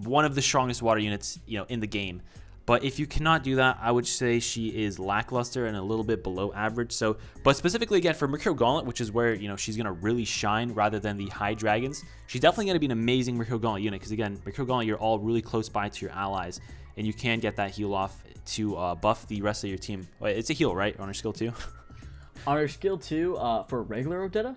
one of the strongest water units, in the game. But if you cannot do that, I would say she is lackluster and a little bit below average. So, but specifically again for Mercurial Gauntlet, which is where she's gonna really shine rather than the high dragons. She's definitely gonna be an amazing Mercurial Gauntlet unit because again, Mercurial Gauntlet, you're all really close by to your allies, and you can get that heal off to buff the rest of your team. Wait, it's a heal, right, on her skill 2? On her skill 2, for regular Odetta.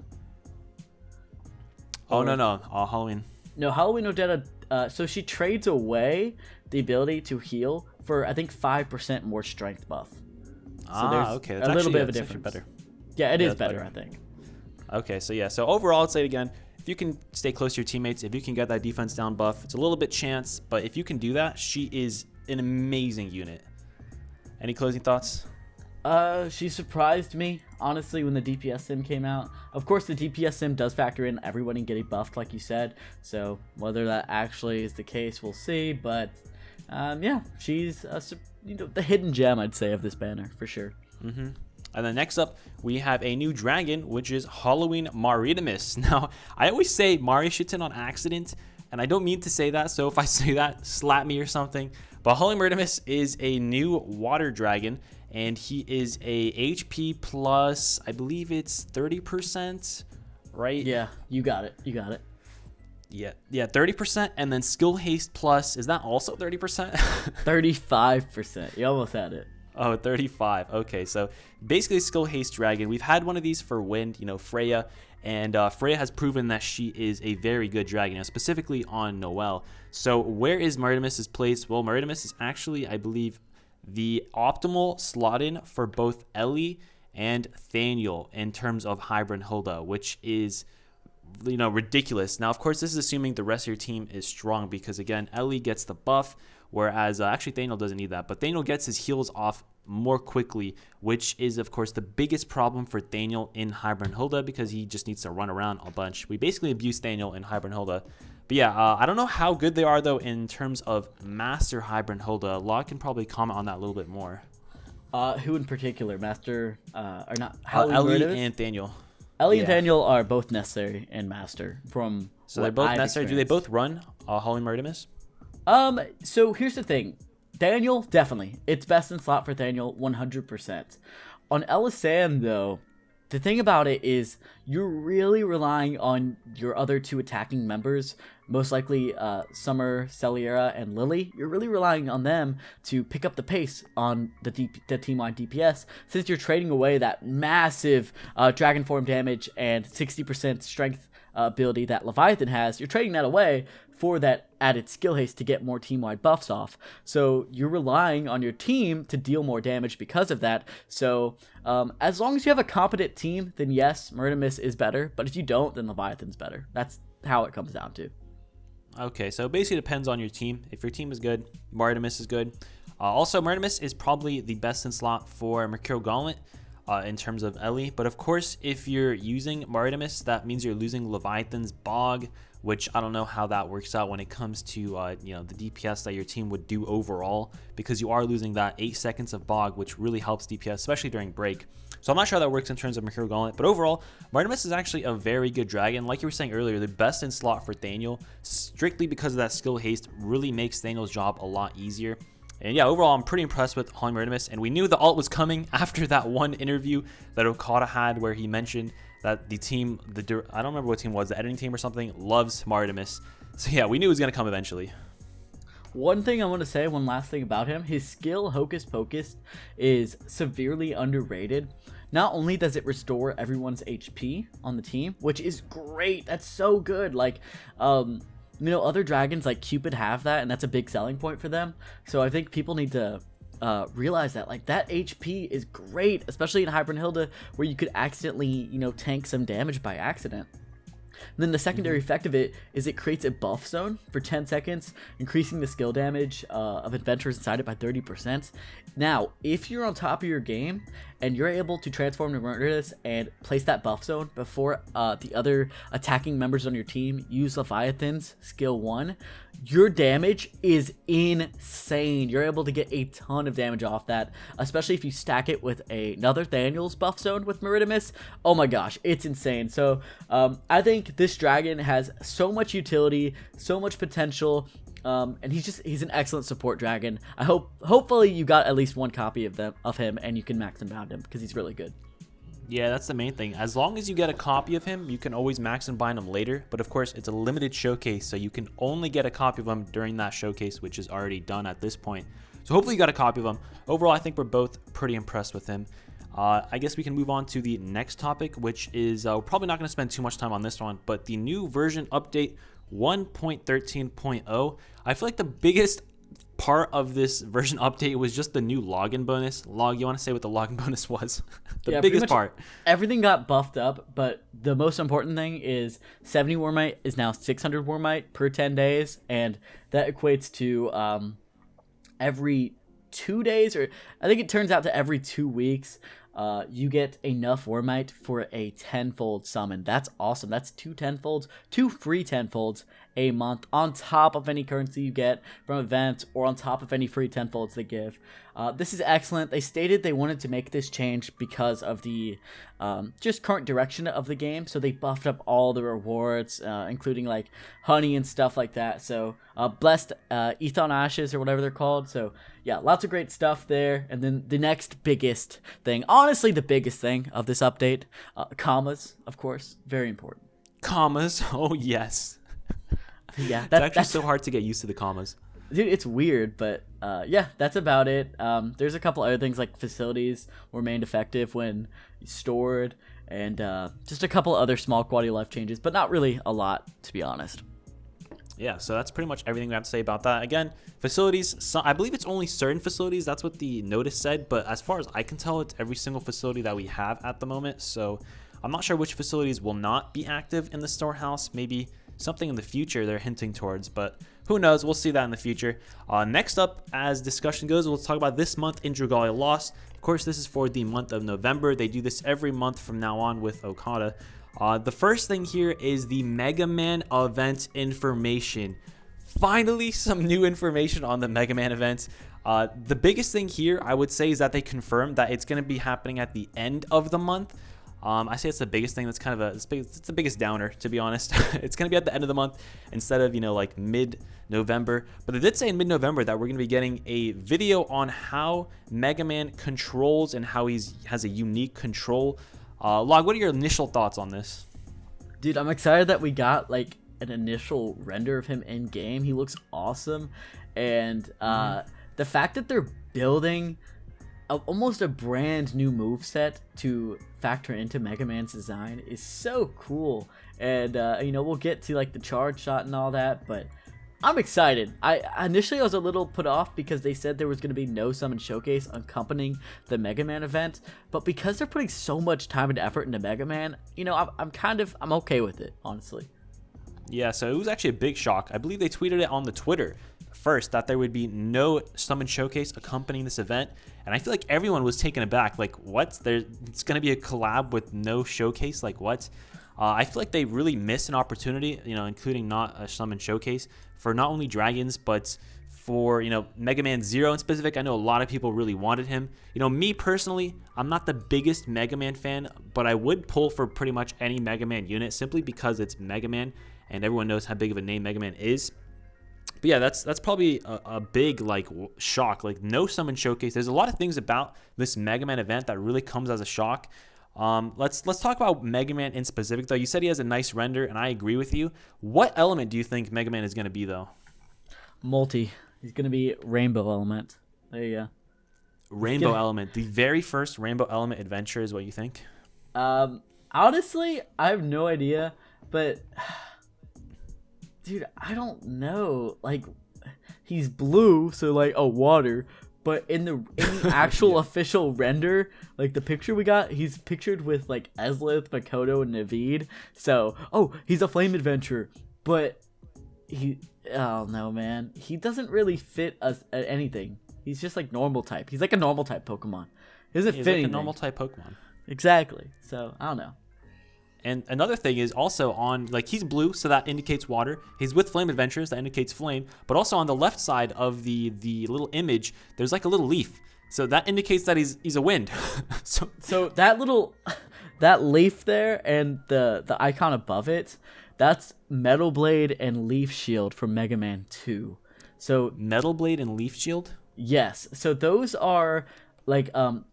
Oh no, Halloween. No, Halloween Odetta. So she trades away the ability to heal for, I think, 5% more strength buff. So there's okay. a little bit of a difference. Better. Yeah, it is better, I think. Okay, so yeah. So overall, I'd say again, if you can stay close to your teammates, if you can get that defense down buff, it's a little bit chance, but if you can do that, she is an amazing unit. Any closing thoughts? She surprised me, honestly, when the DPS sim came out. Of course, the DPS sim does factor in everyone getting buffed, like you said. So whether that actually is the case, we'll see. But yeah, she's the hidden gem, I'd say, of this banner for sure. And then next up, we have a new dragon, which is Halloween Maritimus. Now, I always say Marishitten on accident, and I don't mean to say that. So if I say that, slap me or something. But Halloween Maritimus is a new water dragon. And he is a HP plus, I believe it's 30%, right? Yeah, you got it. Yeah, 30%. And then skill haste plus, is that also 30%? 35%. You almost had it. Oh, 35. Okay, so basically skill haste dragon. We've had one of these for wind, Freya. And Freya has proven that she is a very good dragon, specifically on Noelle. So where is Maritimus' place? Well, Maritimus is actually, I believe, the optimal slot in for both Ellie and Thaniel in terms of Hybrid Hilda, which is ridiculous. Now, of course, this is assuming the rest of your team is strong because again, Ellie gets the buff, whereas actually Thaniel doesn't need that, but Thaniel gets his heals off more quickly, which is of course the biggest problem for Thaniel in Hybrid Hilda because he just needs to run around a bunch. We basically abuse Thaniel in Hybrid Hilda. But yeah, I don't know how good they are, though, in terms of Master Hybrid Hilda. Law can probably comment on that a little bit more. Who in particular? Master, or not? Ellie and Thaniel. Ellie and Daniel are both necessary in Master. So they're both necessary. Do they both run Halloween Maritimus? So here's the thing. Daniel, definitely. It's best in slot for Daniel, 100%. On Elisan, though, the thing about it is you're really relying on your other 2 attacking members, most likely Summer, Celiera, and Lily. You're really relying on them to pick up the pace on the team-wide DPS, since you're trading away that massive Dragon Form damage and 60% strength ability that Leviathan has. You're trading that away for that added skill haste to get more team-wide buffs off. So you're relying on your team to deal more damage because of that. So as long as you have a competent team, then yes, Maritimus is better. But if you don't, then Leviathan's better. That's how it comes down to. Okay, so it basically depends on your team. If your team is good, Maritimus is good. Also, Maritimus is probably the best in slot for Mercurial Gauntlet in terms of Ellie. But of course, if you're using Maritimus, that means you're losing Leviathan's Bog, which I don't know how that works out when it comes to the DPS that your team would do overall, because you are losing that 8 seconds of Bog, which really helps DPS, especially during break. So I'm not sure how that works in terms of Mercurial Gauntlet, but overall, Maritimus is actually a very good dragon. Like you were saying earlier, the best in slot for Thaniel, strictly because of that skill haste, really makes Thaniel's job a lot easier. And yeah, overall, I'm pretty impressed with Halloween Maritimus, and we knew the ult was coming after that one interview that Okada had where he mentioned that the team, I don't remember what team it was, the editing team or something, loves Maritimus. So yeah, we knew it was going to come eventually. One thing I want to say, one last thing about him, his skill Hocus Pocus is severely underrated. Not only does it restore everyone's HP on the team, which is great, that's so good, like, other dragons like Cupid have that, and that's a big selling point for them. So I think people need to realize that, like, that HP is great, especially in Hybrid Hilda, where you could accidentally, tank some damage by accident. And then the secondary effect of it is it creates a buff zone for 10 seconds, increasing the skill damage of adventurers inside it by 30%. Now, if you're on top of your game and you're able to transform to Murderous and place that buff zone before the other attacking members on your team use Leviathan's skill 1, your damage is insane. You're able to get a ton of damage off that, especially if you stack it with another Thaniel's buff zone with Meridimus. Oh my gosh, it's insane. So I think this dragon has so much utility, so much potential, and he's an excellent support dragon. Hopefully you got at least one copy of him and you can max and bound him because he's really good. Yeah, that's the main thing. As long as you get a copy of him, you can always max and bind him later. But of course, it's a limited showcase, so you can only get a copy of him during that showcase, which is already done at this point. So hopefully you got a copy of him. Overall, I think we're both pretty impressed with him. I guess we can move on to the next topic, which is we're probably not going to spend too much time on this one, but the new version update 1.13.0. I feel like the biggest part of this version update was just the new login bonus. Log, you want to say what the login bonus was? The biggest part. Everything got buffed up, but the most important thing is 70 Warmite is now 600 Warmite per 10 days, and that equates to every 2 days, or I think it turns out to every 2 weeks, you get enough Warmite for a 10-fold summon. That's awesome. That's 2 10-folds, 2 free 10-folds a month on top of any currency you get from events or on top of any free 10-folds they give. This is excellent. They stated they wanted to make this change because of the just current direction of the game, so they buffed up all the rewards, including like honey and stuff like that. So blessed Ethon Ashes or whatever they're called. So yeah, lots of great stuff there. And then the next biggest thing, honestly the biggest thing of this update, commas, of course, very important. Commas, oh yes. Yeah, that's actually so hard to get used to the commas. Dude, it's weird, but yeah, that's about it. There's a couple other things like facilities remained effective when stored, and just a couple other small quality of life changes, but not really a lot, to be honest. Yeah, so that's pretty much everything we have to say about that. Again, facilities, I believe it's only certain facilities. That's what the notice said, but as far as I can tell, it's every single facility that we have at the moment. So I'm not sure which facilities will not be active in the storehouse. Maybe something in the future they're hinting towards, but who knows? We'll see that in the future. Next up, as discussion goes, we'll talk about this month in Dragalia Lost. Of course, this is for the month of November. They do this every month from now on with Okada. The first thing here is the Mega Man event information. Finally, some new information on the Mega Man event. The biggest thing here, I would say, is that they confirmed that it's going to be happening at the end of the month. I say it's the biggest thing. That's kind of it's the biggest downer, to be honest. It's going to be at the end of the month instead of, like mid-November. But they did say in mid-November that we're going to be getting a video on how Mega Man controls and how he has a unique control. Log, what are your initial thoughts on this? Dude, I'm excited that we got like an initial render of him in game. He looks awesome, and the fact that they're building almost a brand new moveset to factor into Mega Man's design is so cool. And we'll get to like the charge shot and all that, but I'm excited. I initially was a little put off because they said there was going to be no summon showcase accompanying the Mega Man event, but because they're putting so much time and effort into Mega Man, I'm okay with it, honestly. Yeah, so it was actually a big shock. I believe they tweeted it on the Twitter first that there would be no summon showcase accompanying this event, and I feel like everyone was taken aback. Like, what? It's going to be a collab with no showcase? Like, what? I feel like they really missed an opportunity, including not a summon showcase for not only dragons, but for, Mega Man Zero in specific. I know a lot of people really wanted him. Me personally, I'm not the biggest Mega Man fan, but I would pull for pretty much any Mega Man unit simply because it's Mega Man and everyone knows how big of a name Mega Man is. But yeah, that's probably a big shock. Like, no summon showcase. There's a lot of things about this Mega Man event that really comes as a shock. Let's talk about Mega Man in specific, though. You said he has a nice render, and I agree with you. What element do you think Mega Man is going to be, though? Multi. He's going to be Rainbow Element. There you go. Rainbow Element. The very first Rainbow Element adventure is what you think? Honestly, I have no idea, but dude, I don't know. Like, he's blue, so water, But in the actual official render, like the picture we got, he's pictured with like Ezlith, Makoto, and Naveed. So, he's a flame adventurer, but oh no, man, he doesn't really fit us at anything. He's just like normal type. He's like a normal type Pokemon. He doesn't fit anything. A normal type Pokemon. Exactly. So I don't know. And another thing is also on, like, he's blue, so that indicates water. He's with Flame Adventures, that indicates flame. But also on the left side of the little image, there's like a little leaf. So that indicates that he's a wind. so that leaf there and the icon above it, that's Metal Blade and Leaf Shield from Mega Man 2. So Metal Blade and Leaf Shield? Yes. So those are like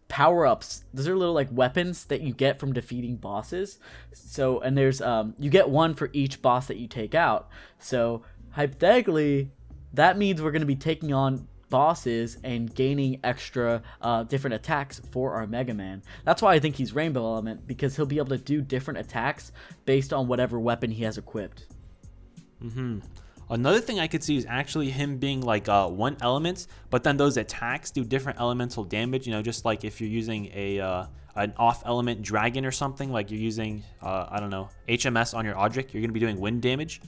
power-ups. Those are little like weapons that you get from defeating bosses. So, and there's you get one for each boss that you take out. So hypothetically, that means we're going to be taking on bosses and gaining extra different attacks for our Mega Man. That's why I think he's Rainbow Element, because he'll be able to do different attacks based on whatever weapon he has equipped. Another thing I could see is actually him being like one element, but then those attacks do different elemental damage. You know, just like if you're using an off element dragon or something, like you're using I don't know, HMS on your object, you're gonna be doing wind damage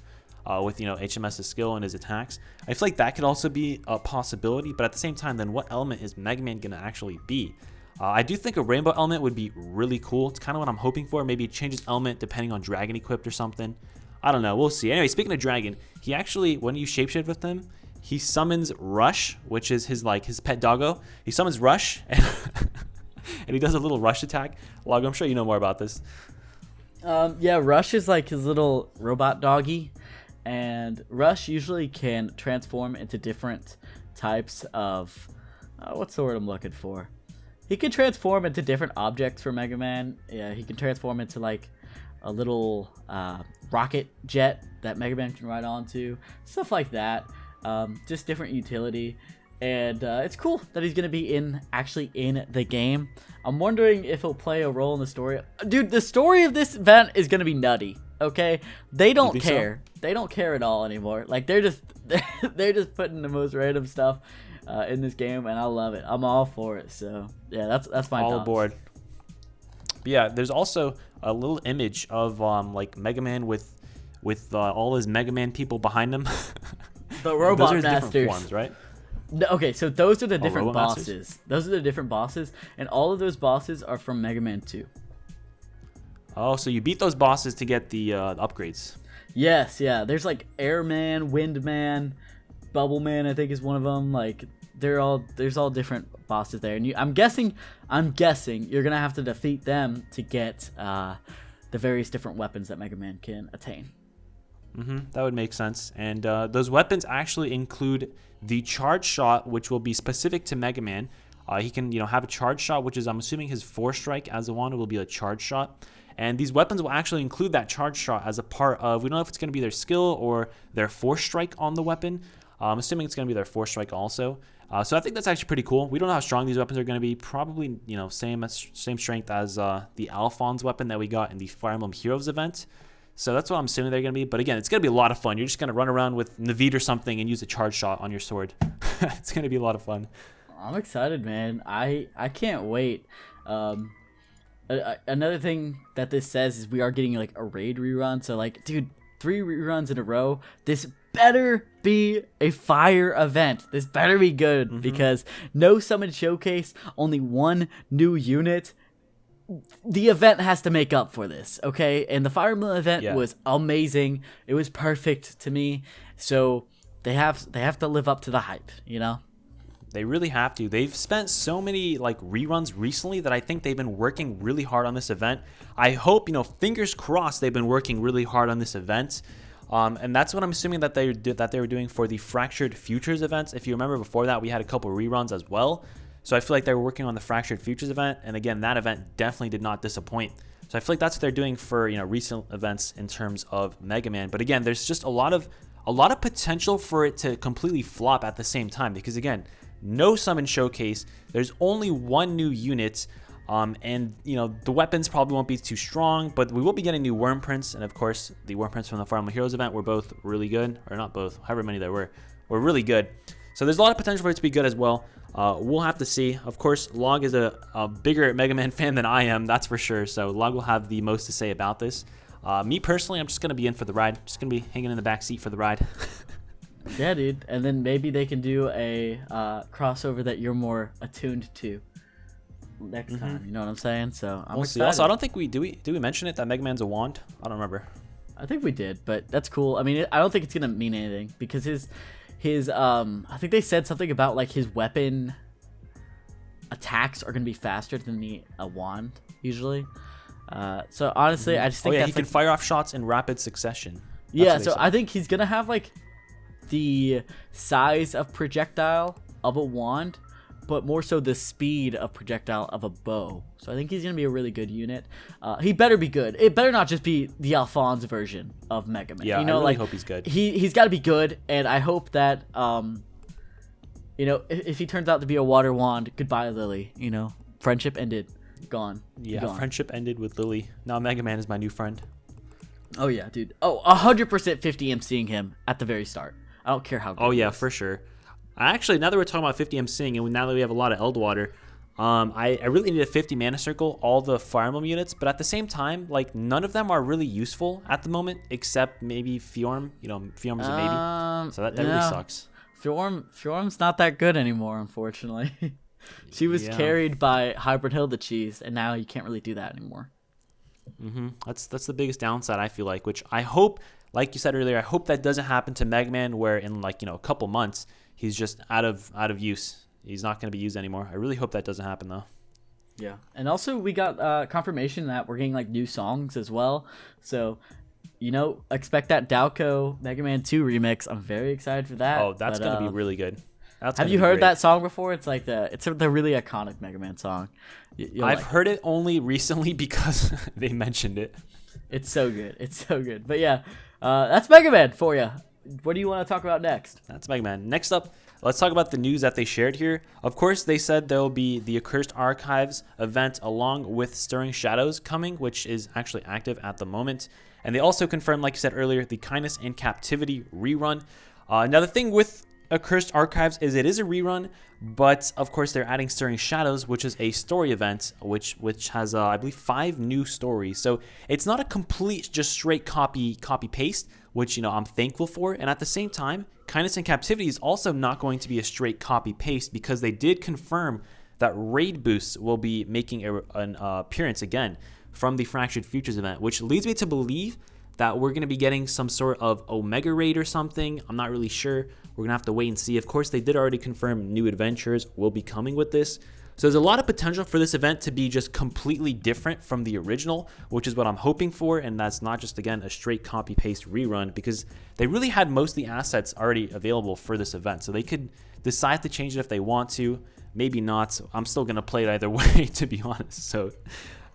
with, you know, HMS's skill and his attacks. I feel like that could also be a possibility, but at the same time, then what element is Mega Man gonna actually be? I do think a rainbow element would be really cool. It's kind of what I'm hoping for. Maybe change his element depending on dragon equipped or something. I don't know. We'll see. Anyway, speaking of dragon, he actually, when you shapeshift with him, he summons Rush, which is his pet doggo. He summons Rush, and, and he does a little Rush attack. Log, I'm sure you know more about this. Yeah, Rush is like his little robot doggy, and Rush usually can transform into different types of what's the word I'm looking for? He can transform into different objects for Mega Man. Yeah, he can transform into like a little rocket jet that Mega Man can ride onto, stuff like that. Just different utility, and it's cool that he's gonna be actually in the game. I'm wondering if he'll play a role in the story. Dude, the story of this event is gonna be nutty. Okay, they don't care. So? They don't care at all anymore. Like they're just putting the most random stuff in this game, and I love it. I'm all for it. So yeah, that's my all thoughts. Aboard. But yeah, there's also a little image of like Mega Man with all his Mega Man people behind him. The robot those are masters. Different forms, right? No, okay, so those are the different bosses. Masters? Those are the different bosses, and all of those bosses are from Mega Man 2. Oh, so you beat those bosses to get the upgrades. Yes, yeah. There's like Airman, Windman, Bubble Man, I think is one of them. Like there's all different bosses there, and I'm guessing you're gonna have to defeat them to get the various different weapons that Mega Man can attain. That would make sense. And those weapons actually include the charge shot, which will be specific to Mega Man. He can, have a charge shot, which is, I'm assuming, his 4-strike as the one will be a charge shot. And these weapons will actually include that charge shot as a part of, we don't know if it's going to be their skill or their 4-strike on the weapon. I'm assuming it's going to be their 4-strike also. So I think that's actually pretty cool. We don't know how strong these weapons are going to be. Probably, same strength as the Alphonse weapon that we got in the Fire Emblem Heroes event. So that's what I'm assuming they're going to be. But again, it's going to be a lot of fun. You're just going to run around with Naveed or something and use a charge shot on your sword. It's going to be a lot of fun. I'm excited, man. I can't wait. Another thing that this says is we are getting like a raid rerun. So like, dude, 3 reruns in a row. This better be a fire event. This better be good because no summon showcase, only 1 new unit. The event has to make up for this, okay? And the Fire Emblem event was amazing. It was perfect to me. So they have to live up to the hype, They really have to. They've spent so many reruns recently that I think they've been working really hard on this event. I hope, fingers crossed, they've been working really hard on this event. And that's what I'm assuming that they were doing for the Fractured Futures events. If you remember before that, we had a couple reruns as well. So I feel like they were working on the Fractured Futures event, and again, that event definitely did not disappoint. So I feel like that's what they're doing for recent events in terms of Mega Man. But again, there's just a lot of potential for it to completely flop at the same time because again, no summon showcase. There's only 1 new unit, and the weapons probably won't be too strong, but we will be getting new worm prints, and of course, the worm prints from the Fire Emblem Heroes event were both really good, or not both, however many there were really good. So there's a lot of potential for it to be good as well. We'll have to see. Of course, Log is a bigger Mega Man fan than I am, that's for sure. So Log will have the most to say about this. Me personally, I'm just going to be in for the ride. Just going to be hanging in the back seat for the ride. Yeah, dude. And then maybe they can do a crossover that you're more attuned to next time. You know what I'm saying? So I'm excited. See. Also, I don't think we mention it that Mega Man's a wand? I don't remember. I think we did, but that's cool. I mean, I don't think it's gonna mean anything because his I think they said something about like his weapon attacks are gonna be faster than a wand usually. So honestly, I just think he can fire off shots in rapid succession. That's so I think he's gonna have like the size of projectile of a wand, but more so the speed of projectile of a bow. So I think he's gonna be a really good unit. He better be good. It better not just be the Alphonse version of Mega Man. Yeah, you know, I really hope he's good. He's got to be good, and I hope that you know, if he turns out to be a water wand, goodbye Lily. You know, friendship ended, gone. Yeah, gone. Friendship ended with Lily. Now Mega Man is my new friend. Oh yeah, dude. Oh, 100% 50 seeing him at the very start. I don't care how good. Oh yeah, for sure. Actually, now that we're talking about 50 seeing, and now that we have a lot of Eldwater, I really need a 50 mana circle, all the Fire Emblem units, but at the same time, like, none of them are really useful at the moment, except maybe Fjorm. You know, Fjorm is a maybe. So that really sucks. Fjorm's not that good anymore, unfortunately. She was carried by Hybrid Hilda Cheese, and now you can't really do that anymore. That's the biggest downside, I feel like, which I hope, like you said earlier, I hope that doesn't happen to Mega Man, where in like, you know, a couple months he's just out of use. He's not going to be used anymore. I really hope that doesn't happen though. Yeah, and also we got confirmation that we're getting like new songs as well. So, you know, expect that Dalco Mega Man 2 remix. I'm very excited for that. Oh, that's going to be really good. Have you heard that song before? It's like the really iconic Mega Man song. I've heard it only recently because they mentioned it. It's so good. It's so good. But yeah, that's Mega Man for you. What do you want to talk about next? That's Mega Man. Next up, let's talk about the news that they shared here. Of course, they said there will be the Accursed Archives event along with Stirring Shadows coming, which is actually active at the moment. And they also confirmed, like you said earlier, the Kindness in Captivity rerun. Now, the thing with Accursed Archives is it is a rerun, but of course they're adding Stirring Shadows, which is a story event, which has I believe 5 new stories. So it's not a complete just straight copy paste, which, you know, I'm thankful for. And at the same time, Kindness in Captivity is also not going to be a straight copy paste, because they did confirm that raid boosts will be making an appearance again from the Fractured Futures event, which leads me to believe that we're going to be getting some sort of Omega Raid or something. I'm not really sure. We're going to have to wait and see. Of course, they did already confirm new adventures will be coming with this. So there's a lot of potential for this event to be just completely different from the original, which is what I'm hoping for. And that's not just, again, a straight copy-paste rerun, because they really had most of the assets already available for this event. So they could decide to change it if they want to. Maybe not. I'm still going to play it either way, to be honest. So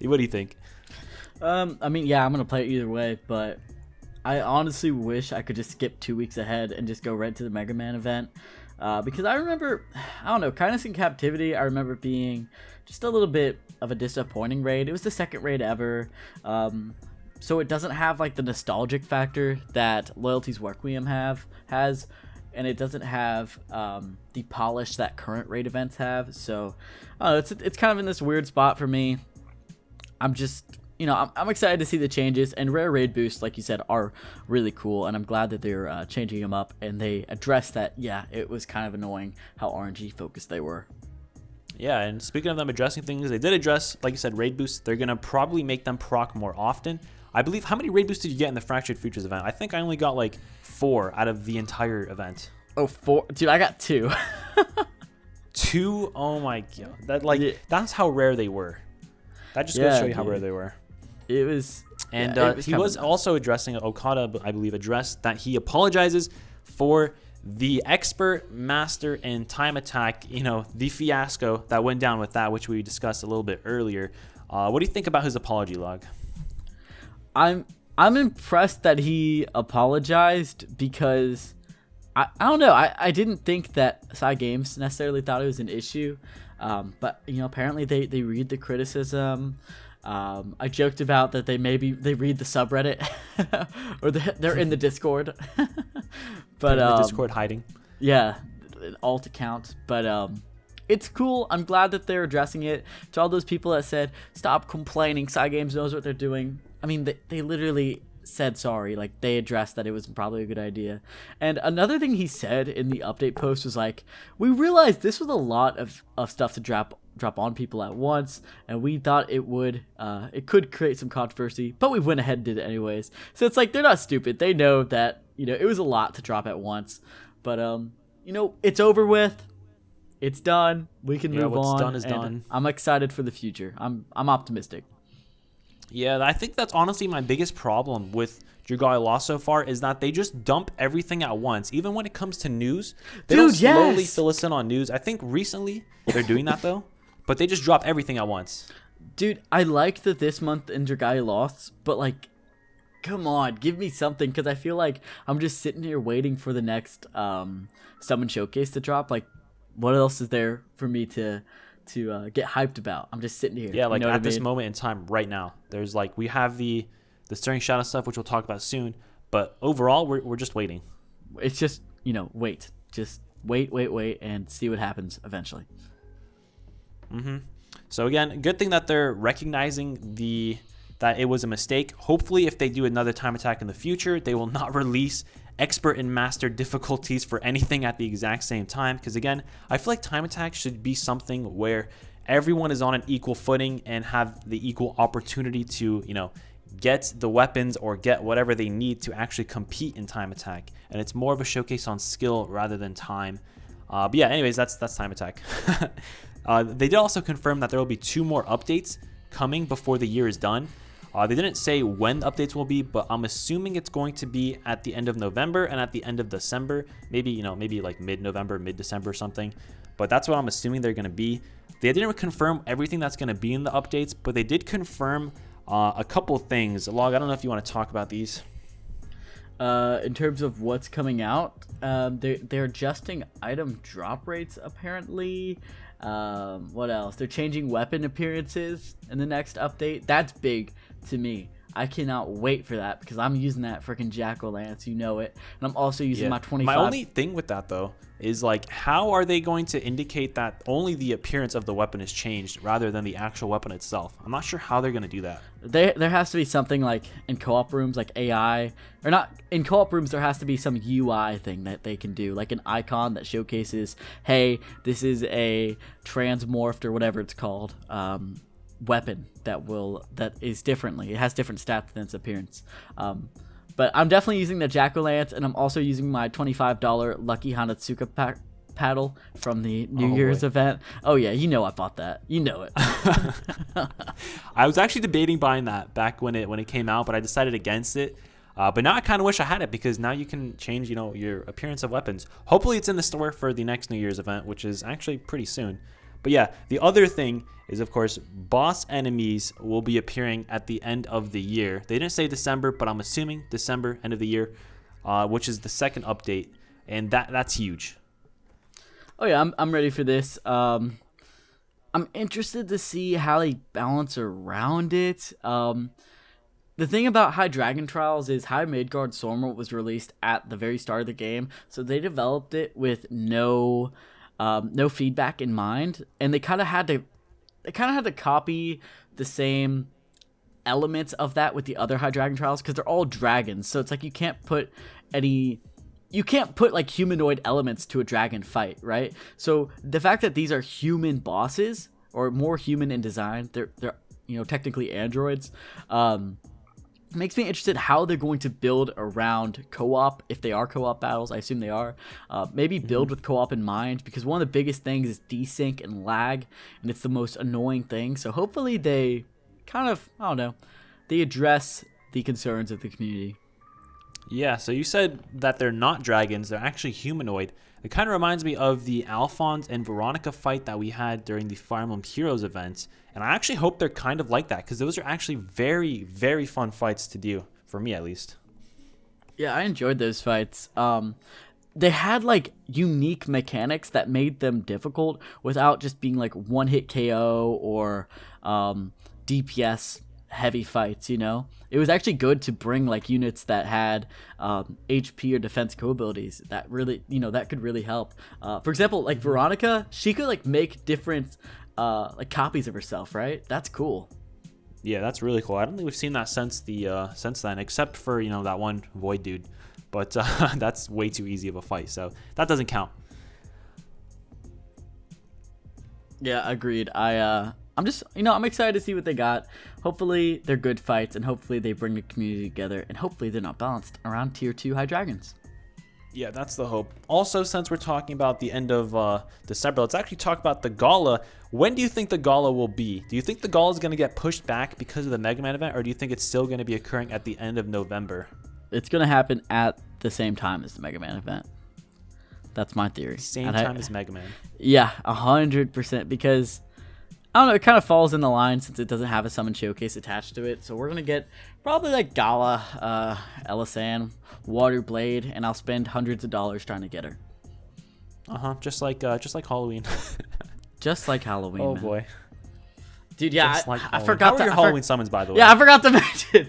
what do you think? I mean, yeah, I'm going to play it either way, but I honestly wish I could just skip 2 weeks ahead and just go right to the Mega Man event. Because I remember, I don't know, Kindness in Captivity, I remember being just a little bit of a disappointing raid. It was the second raid ever, so it doesn't have like the nostalgic factor that Loyalty's Requiem has, and it doesn't have the polish that current raid events have. So it's kind of in this weird spot for me. I'm just, you know, I'm excited to see the changes, and rare raid boosts, like you said, are really cool, and I'm glad that they're changing them up, and they addressed that. Yeah, it was kind of annoying how RNG focused they were. Yeah, and speaking of them addressing things, they did address, like you said, raid boosts. They're gonna probably make them proc more often. I believe, how many raid boosts did you get in the Fractured Futures event? I think I only got like 4 out of the entire event. Oh, 4? Dude, I got 2. 2? Oh my god, that's how rare they were. That just goes to show you how rare they were. It was, and he was also addressing, Okada, I believe, addressed that he apologizes for the Expert, Master, and Time Attack, you know, the fiasco that went down with that, which we discussed a little bit earlier. What do you think about his apology log? I'm impressed that he apologized, because I don't know, I didn't think that Psy Games necessarily thought it was an issue, but, you know, apparently they read the criticism. I joked about that they read the subreddit or they're in the Discord, but in the Discord hiding. Yeah, an alt account, but it's cool. I'm glad that they're addressing it. To all those people that said, stop complaining, Cygames knows what they're doing. I mean, they literally said sorry. Like, they addressed that it was probably a good idea. And another thing he said in the update post was like, we realized this was a lot of stuff to drop on people at once, and we thought it could create some controversy, but we went ahead and did it anyways. So it's like, they're not stupid. They know that, it was a lot to drop at once, but it's over with. It's done. We can move on. What's done is done. I'm excited for the future. I'm optimistic. Yeah, I think that's honestly my biggest problem with Dragalia Lost so far, is that they just dump everything at once. Even when it comes to news, they don't slowly fill us in on news. I think recently they're doing that though, but they just drop everything at once. Dude, I like that this month in Dragalia Lost, but like, come on, give me something, because I feel like I'm just sitting here waiting for the next Summon Showcase to drop. Like, what else is there for me to get hyped about? I'm just sitting here. Yeah, like at this moment in time right now, there's like, we have the Stirring Shadow stuff, which we'll talk about soon, but overall we're just waiting. It's just, wait. Just wait and see what happens eventually. So again, good thing that they're recognizing that it was a mistake. Hopefully if they do another time attack in the future, they will not release expert and master difficulties for anything at the exact same time, because again, I feel like time attack should be something where everyone is on an equal footing and have the equal opportunity to get the weapons or get whatever they need to actually compete in time attack, and it's more of a showcase on skill rather than time. But yeah, anyways, that's time attack. They did also confirm that there will be 2 more updates coming before the year is done. They didn't say when the updates will be, but I'm assuming it's going to be at the end of November and at the end of December. Maybe, maybe like mid-November, mid-December or something. But that's what I'm assuming they're going to be. They didn't confirm everything that's going to be in the updates, but they did confirm a couple things. Log, I don't know if you want to talk about these. In terms of what's coming out, they're adjusting item drop rates apparently. What else? They're changing weapon appearances in the next update. That's big to me. I cannot wait for that, because I'm using that freaking Jack-O-Lance, it, and I'm also using my 25. My only thing with that though is like, how are they going to indicate that only the appearance of the weapon is changed rather than the actual weapon itself? I'm not sure how they're going to do that. There has to be something like in co-op rooms, like AI, or not in co-op rooms. There has to be some UI thing that they can do, like an icon that showcases, hey, this is a transmorphed or whatever it's called weapon that is differently. It has different stats than its appearance. But I'm definitely using the Jack-O-Lance, and I'm also using my $25 Lucky Hanatsuka paddle from the New Year's event. Oh yeah, I bought that. It. I was actually debating buying that back when it came out, but I decided against it. But now I kind of wish I had it, because now you can change, your appearance of weapons. Hopefully it's in the store for the next New Year's event, which is actually pretty soon. But yeah, the other thing is, of course, boss enemies will be appearing at the end of the year. They didn't say December, but I'm assuming December, end of the year, which is the second update, and that's huge. Oh yeah, I'm ready for this. I'm interested to see how they balance around it. The thing about High Dragon Trials is High Midgard Stormward was released at the very start of the game, so they developed it with no feedback in mind, and they kind of had to copy the same elements of that with the other High Dragon Trials, because they're all dragons. So it's like you can't put like humanoid elements to a dragon fight, right? So the fact that these are human bosses, or more human in design, they're technically androids. Makes me interested how they're going to build around co-op, if they are co-op battles. I assume they are. Maybe build with co-op in mind, because one of the biggest things is desync and lag, and it's the most annoying thing. So hopefully they they address the concerns of the community. Yeah, so you said that they're not dragons, they're actually humanoid. It kind of reminds me of the Alphonse and Veronica fight that we had during the Fire Emblem Heroes event. And I actually hope they're kind of like that, because those are actually very, very fun fights to do, for me at least. Yeah, I enjoyed those fights. They had like unique mechanics that made them difficult without just being like one-hit KO or DPS heavy fights, you know? It was actually good to bring like units that had HP or defense co-abilities that really, you know, that could really help. For example, like Veronica, she could like make different like copies of herself, right? That's cool. Yeah, that's really cool. I don't think we've seen that since then, except for, you know, that one Void dude. But that's way too easy of a fight, so that doesn't count. Yeah, agreed. I'm just, you know, I'm excited to see what they got. Hopefully they're good fights, and hopefully they bring the community together, and hopefully they're not balanced around tier 2 high dragons. Yeah, that's the hope. Also, since we're talking about the end of December, let's actually talk about the Gala. When do you think the Gala will be? Do you think the Gala is going to get pushed back because of the Mega Man event, or do you think it's still going to be occurring at the end of November? It's going to happen at the same time as the Mega Man event. That's my theory. Same time as Mega Man. Yeah, 100%, because I don't know, it kind of falls in the line since it doesn't have a summon showcase attached to it. So we're gonna get probably like Gala, Elisan, Water Blade, and I'll spend hundreds of dollars trying to get her. Just like Halloween. Just like Halloween. Oh man. Boy. Dude, yeah, like I forgot. How were your Halloween summons, by the way? Yeah, I forgot to mention.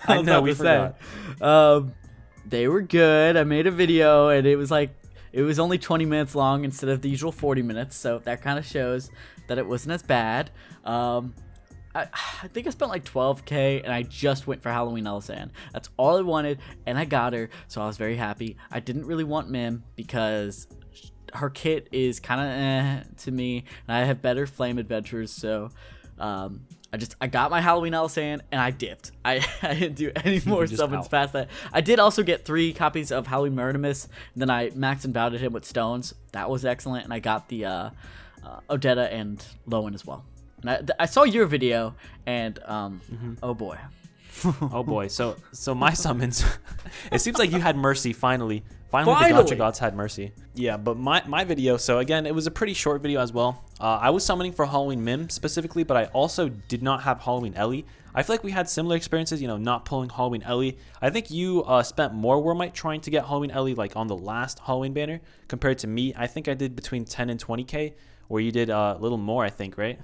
I know we forgot. They were good. I made a video, and it was only 20 minutes long instead of the usual 40 minutes, so that kind of shows that it wasn't as bad. I think I spent like $12K, and I just went for Halloween Elisan. That's all I wanted, and I got her, so I was very happy. I didn't really want Mim because her kit is kind of to me, and I have better Flame Adventurers, so I got my Halloween Elisan, and I dipped. I didn't do any more summons past that. I did also get 3 copies of Halloween Murderous, and then I maxed and bouted him with stones. That was excellent, and I got the Odetta and Lowen as well. And I saw your video, and oh boy. Oh boy. So my summons, it seems like you had mercy finally. Finally, the Gacha Gods had mercy. Yeah, but my video, so again, it was a pretty short video as well. I was summoning for Halloween Mim specifically, but I also did not have Halloween Ellie. I feel like we had similar experiences, you know, not pulling Halloween Ellie. I think you spent more Wormite trying to get Halloween Ellie, like on the last Halloween banner, compared to me. I think I did between 10 and 20K, where you did a little more, I think, right?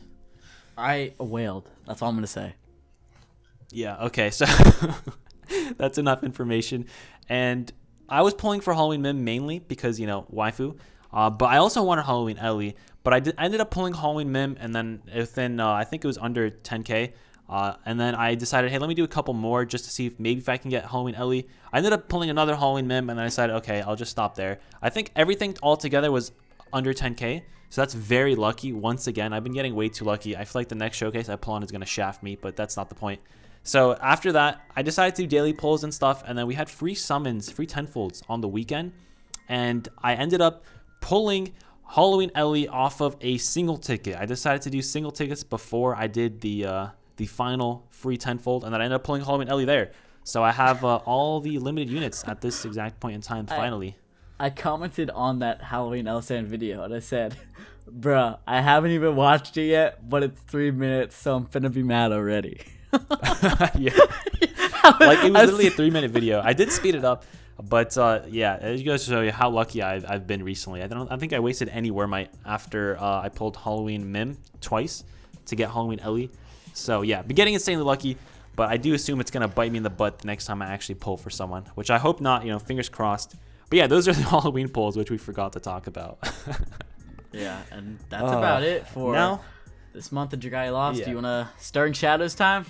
I wailed. That's all I'm going to say. Yeah, okay, so that's enough information. And I was pulling for Halloween Mim mainly because, you know, waifu. But I also wanted Halloween Ellie. But I ended up pulling Halloween Mim, and then within, I think it was under 10K. And then I decided, hey, let me do a couple more just to see if I can get Halloween Ellie. I ended up pulling another Halloween Mim, and then I decided, okay, I'll just stop there. I think everything altogether was under 10K. So that's very lucky. Once again, I've been getting way too lucky. I feel like the next showcase I pull on is going to shaft me, but that's not the point. So after that, I decided to do daily pulls and stuff, and then we had free summons, free tenfolds on the weekend, and I ended up pulling Halloween Ellie off of a single ticket. I decided to do single tickets before I did the final free tenfold, and then I ended up pulling Halloween Ellie there. So I have all the limited units at this exact point in time, finally. I commented on that Halloween Elisan video, and I said, bruh, I haven't even watched it yet, but it's 3 minutes, so I'm finna be mad already. Yeah, like it was literally a 3-minute video. I did speed it up, but yeah, it goes to show you how lucky I've been recently. I think I wasted any Wormite after I pulled Halloween Mim twice to get Halloween Ellie. So yeah, been getting insanely lucky, but I do assume it's gonna bite me in the butt the next time I actually pull for someone, which I hope not. You know, fingers crossed. But yeah, those are the Halloween pulls, which we forgot to talk about. Yeah, and that's about it for now, this month of Dragalia Lost. Yeah. Do you want to Stirring Shadows time?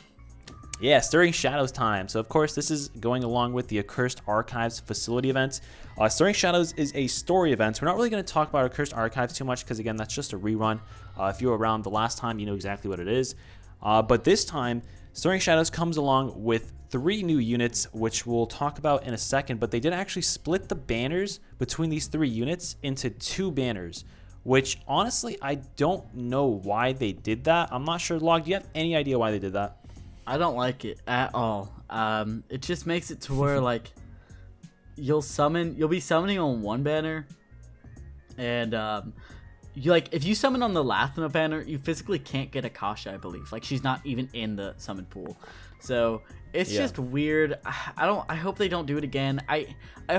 Yeah, Stirring Shadows time. So, of course, this is going along with the Accursed Archives facility event. Stirring Shadows is a story event. So we're not really going to talk about Accursed Archives too much because, again, that's just a rerun. If you were around the last time, you know exactly what it is. But this time, Stirring Shadows comes along with 3 new units, which we'll talk about in a second. But they did actually split the banners between these 3 units into 2 banners, which, honestly, I don't know why they did that. I'm not sure. Log, do you have any idea why they did that? I don't like it at all. It just makes it to where like you'll be summoning on one banner, and you like if you summon on the Lathna banner, you physically can't get Akasha, I believe. Like she's not even in the summon pool. So it's just weird. I hope they don't do it again. I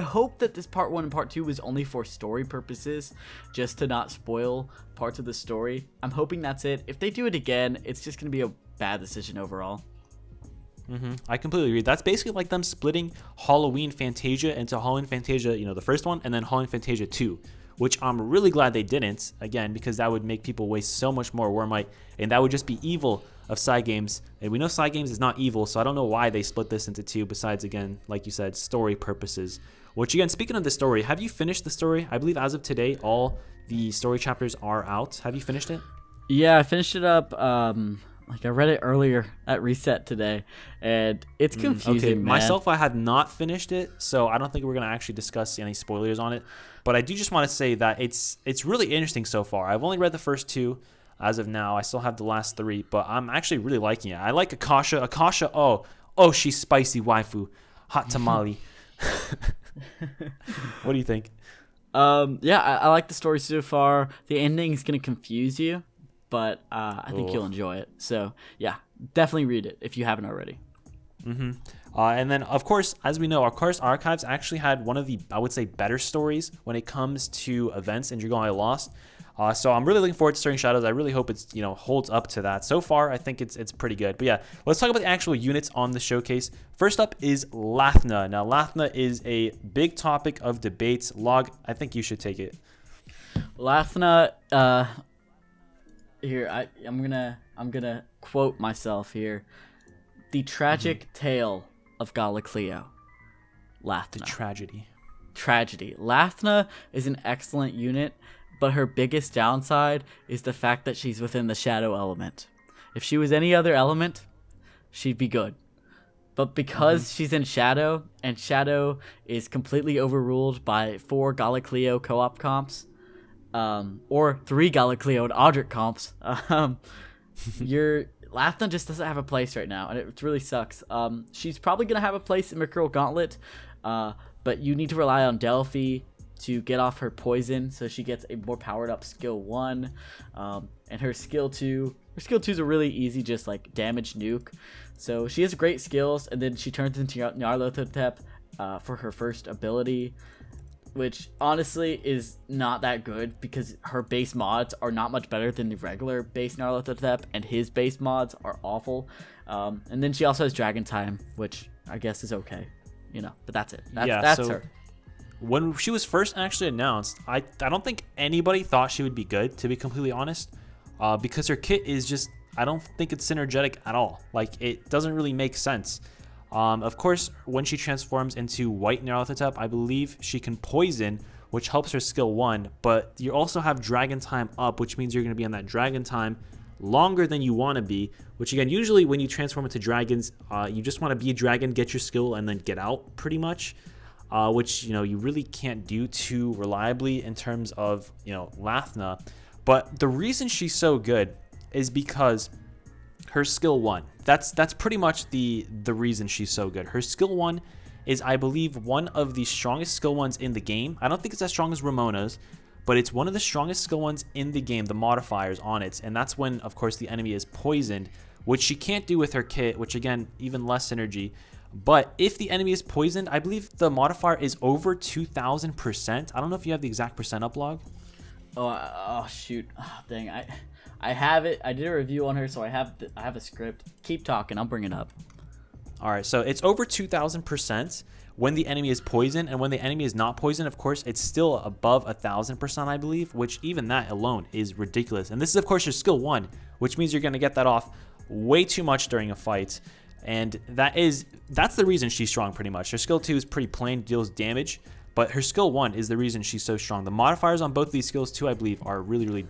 hope that this part 1 and part 2 was only for story purposes, just to not spoil parts of the story. I'm hoping that's it. If they do it again, it's just gonna be a bad decision overall. I completely agree. That's basically like them splitting Halloween Fantasia into Halloween Fantasia, the first one, and then Halloween Fantasia 2, which I'm really glad they didn't, again, because that would make people waste so much more Wormite, and that would just be evil of side games. And we know side games is not evil, so I don't know why they split this into two, besides, again, like you said, story purposes. Which, again, speaking of the story, have you finished the story? I believe as of today, all the story chapters are out. Have you finished it? Yeah, I finished it up. I read it earlier at reset today, and it's confusing. Okay, man. Myself, I have not finished it, so I don't think we're gonna actually discuss any spoilers on it. But I do just want to say that it's really interesting so far. I've only read the first two as of now. I still have the last three, but I'm actually really liking it. I like Akasha. Akasha, oh, she's spicy waifu, hot tamale. What do you think? Yeah, I like the story so far. The ending is gonna confuse you, but I think you'll enjoy it. So yeah, definitely read it if you haven't already. And then, of course, as we know, our Cars Archives actually had one of the, I would say, better stories when it comes to events in Dragalia Lost. So I'm really looking forward to Stirring Shadows. I really hope it's holds up to that. So far, I think it's pretty good. But yeah, let's talk about the actual units on the showcase. First up is Lathna. Now, Lathna is a big topic of debate. Log, I think you should take it. Lathna, here I'm gonna quote myself here. The tragic tale of Galacleo. Lathna. The tragedy. Lathna is an excellent unit, but her biggest downside is the fact that she's within the shadow element. If she was any other element, she'd be good. But because she's in shadow, and shadow is completely overruled by 4 Galacleo co-op comps, or 3 Galacleo and Audric comps, your Lathna just doesn't have a place right now, and it really sucks. She's probably going to have a place in Mercurial Gauntlet, but you need to rely on Delphi to get off her poison, so she gets a more powered up skill 1, and her skill 2. Her skill 2 is a really easy, just like damage nuke. So she has great skills, and then she turns into Nyarlathotep for her first ability, which honestly is not that good because her base mods are not much better than the regular base Nyarlathotep, and his base mods are awful. And then she also has Dragon Time, which I guess is okay, but that's it. That's her. When she was first actually announced, I don't think anybody thought she would be good, to be completely honest, because her kit is just, I don't think it's synergetic at all. Like, it doesn't really make sense. Of course, when she transforms into White Nyarlathotep, I believe she can poison, which helps her skill 1, but you also have Dragon Time up, which means you're going to be on that Dragon Time longer than you want to be, which again, usually when you transform into dragons, you just want to be a dragon, get your skill, and then get out pretty much. Which you really can't do too reliably in terms of Lathna. But the reason she's so good is because her skill 1. That's pretty much the reason she's so good. Her skill 1 is, I believe, one of the strongest skill 1s in the game. I don't think it's as strong as Ramona's, but it's one of the strongest skill 1s in the game, the modifiers on it. And that's when, of course, the enemy is poisoned, which she can't do with her kit, which again, even less synergy. But if the enemy is poisoned, I believe the modifier is over 2,000%. I don't know if you have the exact percent up, Log. Oh shoot. Oh, dang. I have it. I did a review on her, so I have a script. Keep talking. I'll bring it up. All right. So it's over 2,000% when the enemy is poisoned, and when the enemy is not poisoned, of course, it's still above 1,000%, I believe, which even that alone is ridiculous. And this is, of course, your skill 1, which means you're going to get that off way too much during a fight. And that's the reason she's strong pretty much. Her skill 2 is pretty plain, deals damage, but her skill 1 is the reason she's so strong. The modifiers on both of these skills too, I believe, are really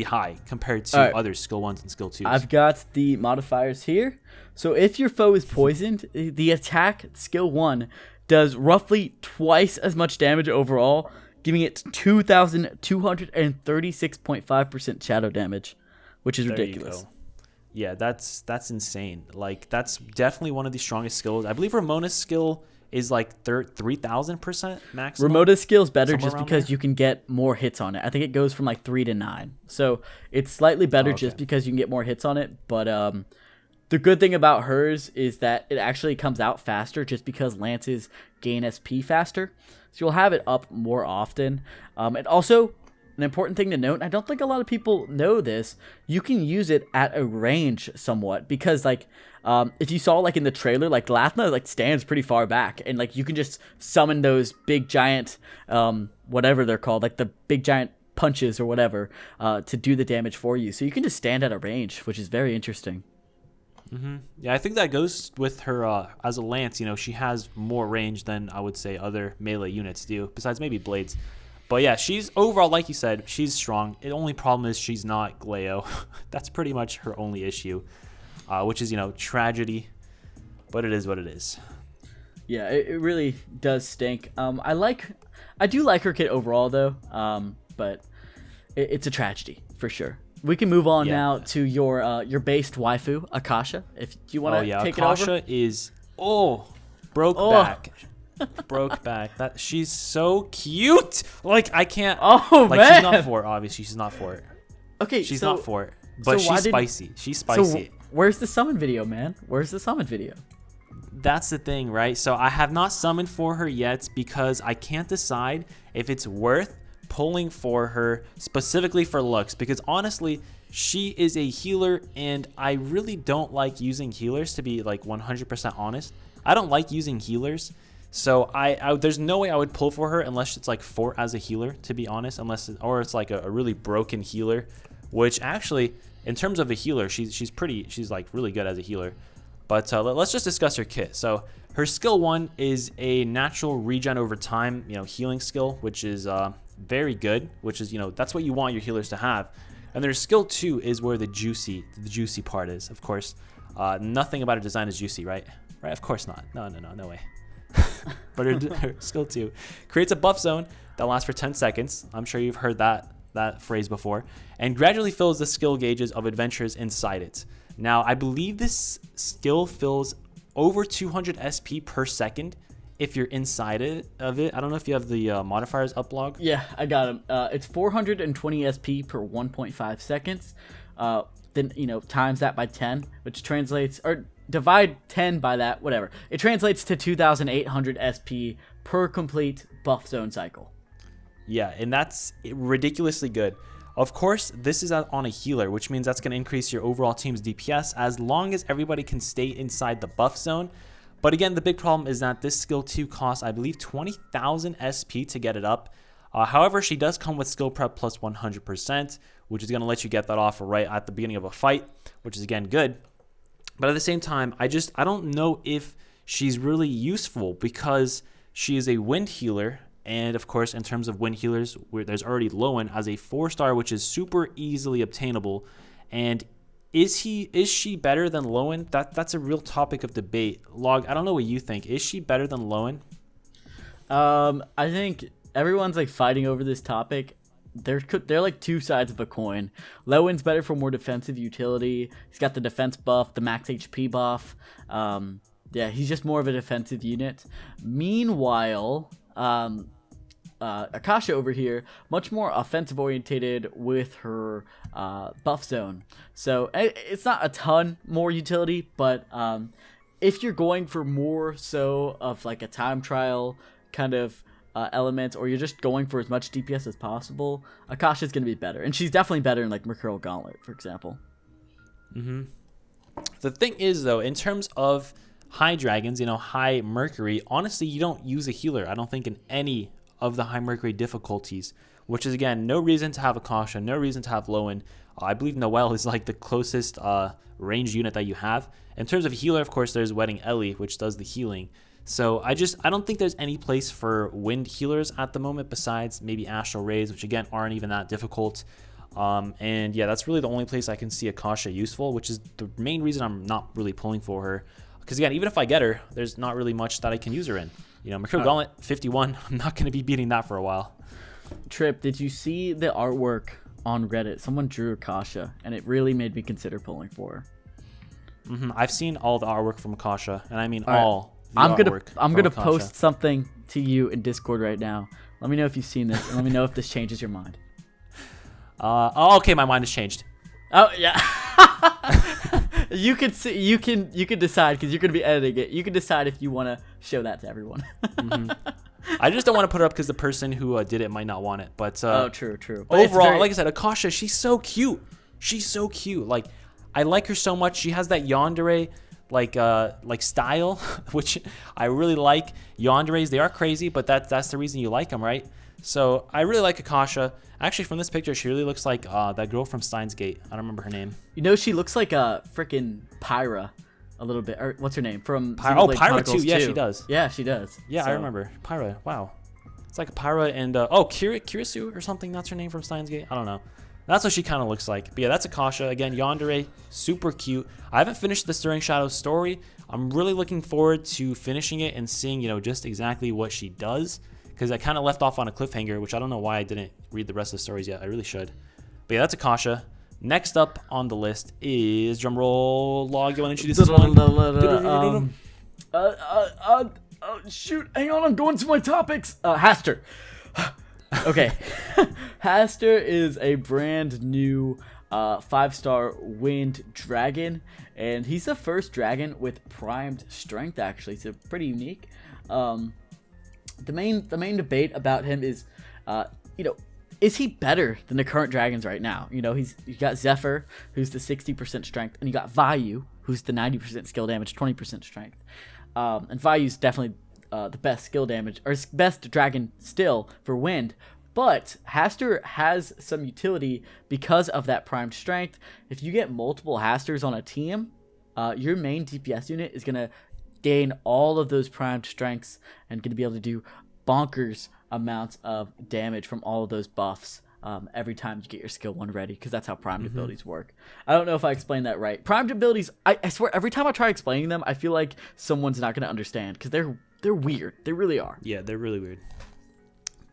high compared to other skill 1s and skill 2s. I've got the modifiers here. So if your foe is poisoned, the attack skill 1 does roughly twice as much damage overall, giving it 2,236.5% shadow damage, which is ridiculous. Yeah, that's insane. Like, that's definitely one of the strongest skills. I believe Ramona's skill is like 3,000% maximum. Ramona's skill is better just because you can get more hits on it. I think it goes from like 3 to 9. So it's slightly better just because you can get more hits on it. But the good thing about hers is that it actually comes out faster just because lances gain SP faster. So you'll have it up more often. And also, an important thing to note, and I don't think a lot of people know this, you can use it at a range somewhat, because like if you saw like in the trailer, like Lathna like stands pretty far back, and like you can just summon those big giant whatever they're called, like the big giant punches or whatever, to do the damage for you. So you can just stand at a range, which is very interesting. Yeah, I think that goes with her as a lance. She has more range than I would say other melee units do, besides maybe blades. But yeah, she's overall, like you said, she's strong. The only problem is she's not Glaeo. That's pretty much her only issue, which is, tragedy. But it is what it is. Yeah, it really does stink. I do like her kit overall though, but it's a tragedy for sure. We can move on now to your based waifu, Akasha. If you want to take Akasha it over. Akasha is broke back. Broke back. That she's so cute. Like I can't. Oh like, man. She's not for it. Obviously, she's not for it. Okay, she's not for it. But she's spicy. She's spicy. So where's the summon video, man? Where's the summon video? That's the thing, right? So I have not summoned for her yet because I can't decide if it's worth pulling for her specifically for looks, because honestly she is a healer and I really don't like using healers, to be like 100% honest. I don't like using healers, so I there's no way I would pull for her unless it's like for as a healer, to be honest, or it's like a really broken healer, which actually in terms of a healer she's like really good as a healer. But let's just discuss her kit. So her skill 1 is a natural regen over time, healing skill, which is very good, which is, that's what you want your healers to have. And their skill 2 is where the juicy part is. Of course, nothing about her design is juicy, right? Right? Of course not. No way. But her skill 2 creates a buff zone that lasts for 10 seconds. I'm sure you've heard that phrase before, and gradually fills the skill gauges of adventurers inside it. Now, I believe this skill fills over 200 SP per second if you're inside of it. I don't know if you have the modifiers up log. Yeah, I got them. It's 420 SP per 1.5 seconds. Then, times that by 10, which translates, or divide 10 by that, whatever. It translates to 2,800 SP per complete buff zone cycle. Yeah, and that's ridiculously good. Of course, this is on a healer, which means that's going to increase your overall team's DPS as long as everybody can stay inside the buff zone. But again, the big problem is that this skill 2 costs, I believe, 20,000 SP to get it up. However, she does come with skill prep plus 100%, which is going to let you get that off right at the beginning of a fight, which is, again, good. But at the same time, I don't know if she's really useful because she is a wind healer. And of course, in terms of wind healers, there's already Lowen as a 4-star, which is super easily obtainable. And is she better than Lowen? That's a real topic of debate. Log, I don't know what you think. Is she better than Lowen? I think everyone's like fighting over this topic. They're like two sides of a coin. Lowen's better for more defensive utility. He's got the defense buff, the max HP buff. Yeah, he's just more of a defensive unit. Meanwhile, Akasha over here, much more offensive orientated with her buff zone. So it's not a ton more utility, but if you're going for more so of like a time trial kind of element, or you're just going for as much DPS as possible, Akasha's going to be better. And she's definitely better in like Mercurial Gauntlet, for example. The thing is, though, in terms of high dragons, high Mercury, honestly, you don't use a healer, I don't think, in any of the high Mercury difficulties, which is, again, no reason to have Akasha, no reason to have Lowen. I believe Noelle is like the closest range unit that you have. In terms of healer, of course, there's Wedding Ellie, which does the healing. So I don't think there's any place for wind healers at the moment besides maybe Astral Rays, which again aren't even that difficult. And yeah, that's really the only place I can see Akasha useful, which is the main reason I'm not really pulling for her. Because again, even if I get her, there's not really much that I can use her in. Mercurial Gauntlet 51, I'm not going to be beating that for a while. Trip, did you see the artwork on Reddit? Someone drew Akasha, and it really made me consider pulling for her. I've seen all the artwork from Akasha, and I mean all. I'm gonna post something to you in Discord right now. Let me know if you've seen this, and let me know if this changes your mind. Okay, my mind has changed. Oh yeah. You can decide, because you're gonna be editing it. You can decide if you want to show that to everyone. I just don't want to put it up because the person who did it might not want it. But oh, true. But overall, like I said, Akasha, she's so cute. She's so cute. Like, I like her so much. She has that yandere like style, which I really like. Yanderes, they are crazy, but that's the reason you like them, right? So I really like Akasha. Actually, from this picture, she really looks like that girl from Steins Gate. I don't remember her name. You know, she looks like a freaking Pyra a little bit. Or what's her name? From Pyra too. Yeah, she does. Yeah, she does. Yeah, so. I remember. Pyra. Wow. It's like a Pyra and Kirisu or something. That's her name from Steins Gate. I don't know. That's what she kind of looks like. But yeah, that's Akasha. Again, yandere, super cute. I haven't finished the Stirring Shadows story. I'm really looking forward to finishing it and seeing, just exactly what she does. Because I kind of left off on a cliffhanger, which I don't know why I didn't read the rest of the stories yet. I really should. But yeah, that's Akasha. Next up on the list is, drumroll log. You want to introduce this one? Shoot, hang on, I'm going to my topics. Haster. Okay. Haster is a brand new 5-star wind dragon, and he's the first dragon with primed strength, actually, so pretty unique. The main debate about him is, is he better than the current dragons right now? You got Zephyr, who's the 60% strength, and you got Vayu, who's the 90% skill damage, 20% strength. And Vayu's definitely the best skill damage, or best dragon still for wind. But Haster has some utility because of that primed strength. If you get multiple Hasters on a team, your main DPS unit is going to gain all of those primed strengths and going to be able to do bonkers amounts of damage from all of those buffs every time you get your skill 1 ready, because that's how primed abilities work. I don't know if I explained that right. Primed abilities, I swear, every time I try explaining them, I feel like someone's not going to understand, because they're weird. They really are. Yeah, they're really weird.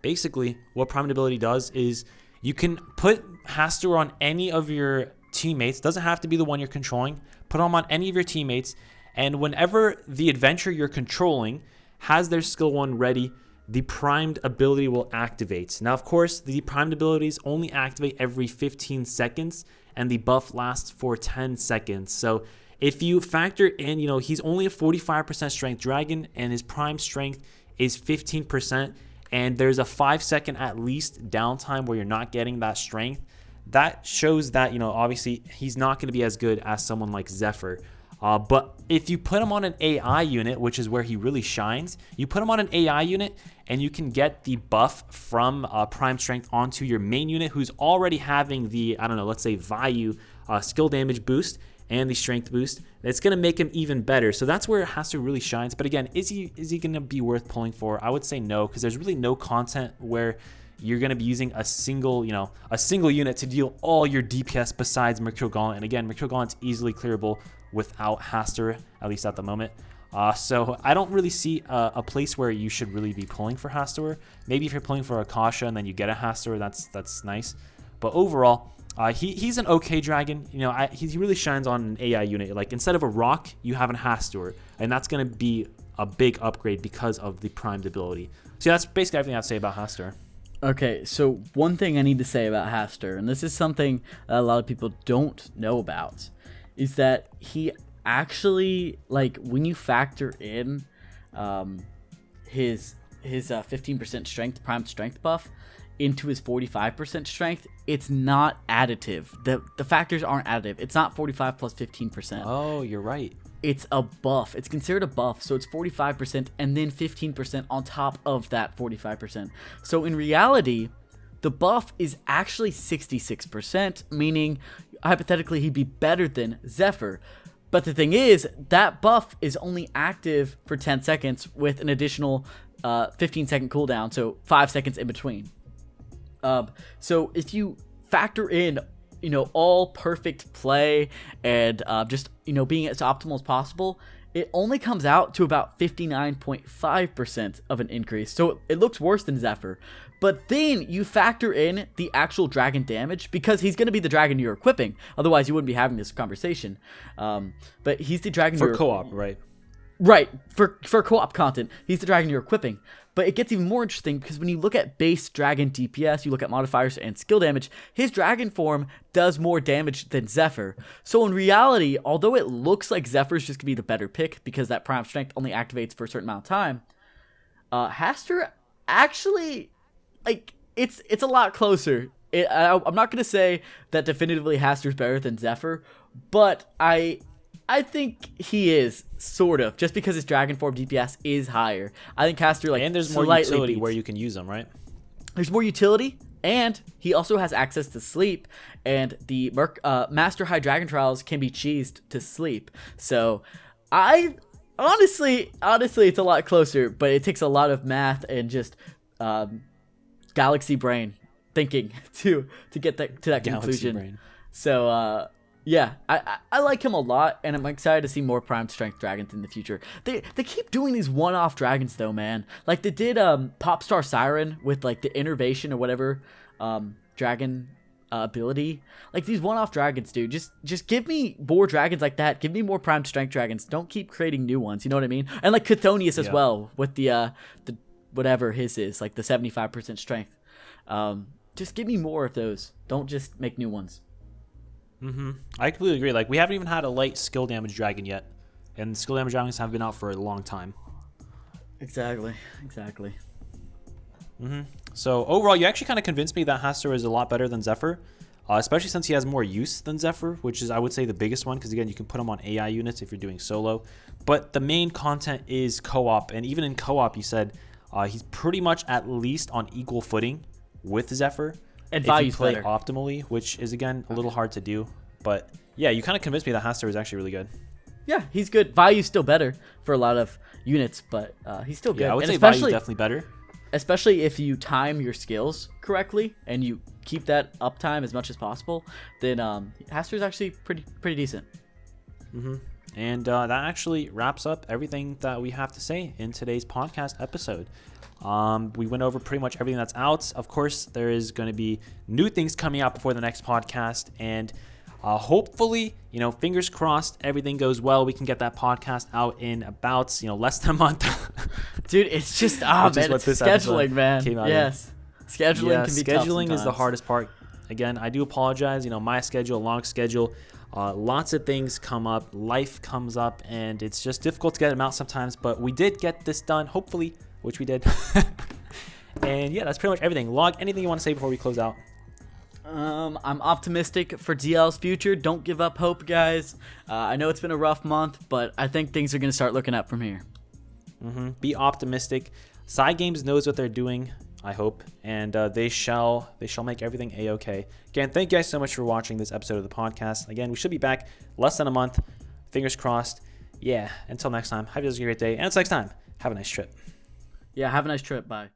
Basically, what primed ability does is you can put Haster on any of your teammates. Doesn't have to be the one you're controlling. Put them on any of your teammates, and whenever the adventure you're controlling has their skill 1 ready, the primed ability will activate. Now, of course, the primed abilities only activate every 15 seconds, and the buff lasts for 10 seconds. So if you factor in, he's only a 45% strength dragon, and his prime strength is 15%, and there's a 5-second at least downtime where you're not getting that strength, that shows that, obviously he's not going to be as good as someone like Zephyr. But if you put him on an AI unit, which is where he really shines, you put him on an AI unit and you can get the buff from Prime Strength onto your main unit who's already having the, let's say Vayu skill damage boost and the strength boost. It's going to make him even better. So that's where Haster really shines. But again, is he going to be worth pulling for? I would say no, because there's really no content where you're going to be using a single unit to deal all your DPS besides Mercurial Gauntlet. And again, Mercurial Gauntlet's easily clearable without Haster, at least at the moment. So I don't really see a place where you should really be pulling for Haster. Maybe if you're pulling for Akasha and then you get a Haster, that's nice. But overall, he's an okay dragon. He really shines on an AI unit. Like, instead of a rock, you have a Haster, and that's going to be a big upgrade because of the primed ability. So that's basically everything I'd say about Haster. Okay, so one thing I need to say about Haster, and this is something that a lot of people don't know about, is that he actually, like, when you factor in his 15% strength, primed strength buff into his 45% strength, it's not additive. The factors aren't additive. It's not 45 plus 15%. Oh, you're right. It's a buff. It's considered a buff, so it's 45% and then 15% on top of that 45%. So in reality, the buff is actually 66%, meaning hypothetically he'd be better than Zephyr. But the thing is, that buff is only active for 10 seconds with an additional 15-second cooldown, so 5 seconds in between. So if you factor in, all perfect play and just, being as optimal as possible, it only comes out to about 59.5% of an increase. So it looks worse than Zephyr. But then you factor in the actual dragon damage, because he's going to be the dragon you're equipping. Otherwise, you wouldn't be having this conversation. But he's the dragon for co-op, right? Right, for co-op content, he's the dragon you're equipping. But it gets even more interesting because when you look at base dragon DPS, you look at modifiers and skill damage, his dragon form does more damage than Zephyr. So in reality, although it looks like Zephyr's just going to be the better pick because that prime strength only activates for a certain amount of time, Haster actually, like, it's a lot closer. I'm not gonna say that definitively Haster's better than Zephyr, but I think he is, sort of, just because his Dragon Form DPS is higher. I think Haster, like, and there's more slightly utility beats. where you can use them, right? There's more utility, and he also has access to sleep, and the Master High Dragon Trials can be cheesed to sleep. So, I honestly, it's a lot closer, but it takes a lot of math and just galaxy brain thinking to get that to that conclusion. Brain. So, yeah, I like him a lot, and I'm excited to see more Prime Strength Dragons in the future. They keep doing these one-off dragons, though, man. Like, they did Popstar Siren with, like, the Innervation or whatever dragon ability. Like, these one-off dragons, dude. Just give me more dragons like that. Give me more Prime Strength Dragons. Don't keep creating new ones, you know what I mean? And, like, Chthonius as well, with the whatever his is, like, the 75% strength. Just give me more of those. Don't just make new ones. I completely agree. Like, we haven't even had a light skill damage dragon yet, and skill damage dragons have been out for a long time. Exactly. So overall, you actually kind of convinced me that Haster is a lot better than Zephyr, especially since he has more use than Zephyr, which is, I would say, the biggest one, because again, you can put him on AI units if you're doing solo. But the main content is co-op, and even in co-op, you said he's pretty much at least on equal footing with Zephyr. And if you play better. optimally, which is, again, a little hard to do. But yeah, you kind of convinced me that Haster is actually really good. Yeah, he's good. Value's still better for a lot of units, but he's still good. Yeah, I would and say Value's definitely better. Especially if you time your skills correctly and you keep that uptime as much as possible, then Haster's actually pretty decent. And that actually wraps up everything that we have to say in today's podcast episode. We went over pretty much everything that's out. Of course, there is going to be new things coming out before the next podcast, and hopefully, fingers crossed, everything goes well. We can get that podcast out in about, less than a month. Dude, it's just, man, it's scheduling, man. Yes. Scheduling can be tough scheduling is the sometimes. hardest part. Again, I do apologize. My schedule, long schedule, lots of things come up, life comes up, and it's just difficult to get them out sometimes, but we did get this done, hopefully, which we did. And yeah, that's pretty much everything. Log, anything you want to say before we close out? I'm optimistic for DL's future. Don't give up hope, guys. I know it's been a rough month, but I think things are going to start looking up from here. Be optimistic. Side Games knows what they're doing, I hope, and they shall make everything a-okay. Again, thank you guys so much for watching this episode of the podcast. Again, we should be back less than a month. Fingers crossed. Yeah, until next time, have a great day, and until next time, have a nice trip. Yeah, have a nice trip. Bye.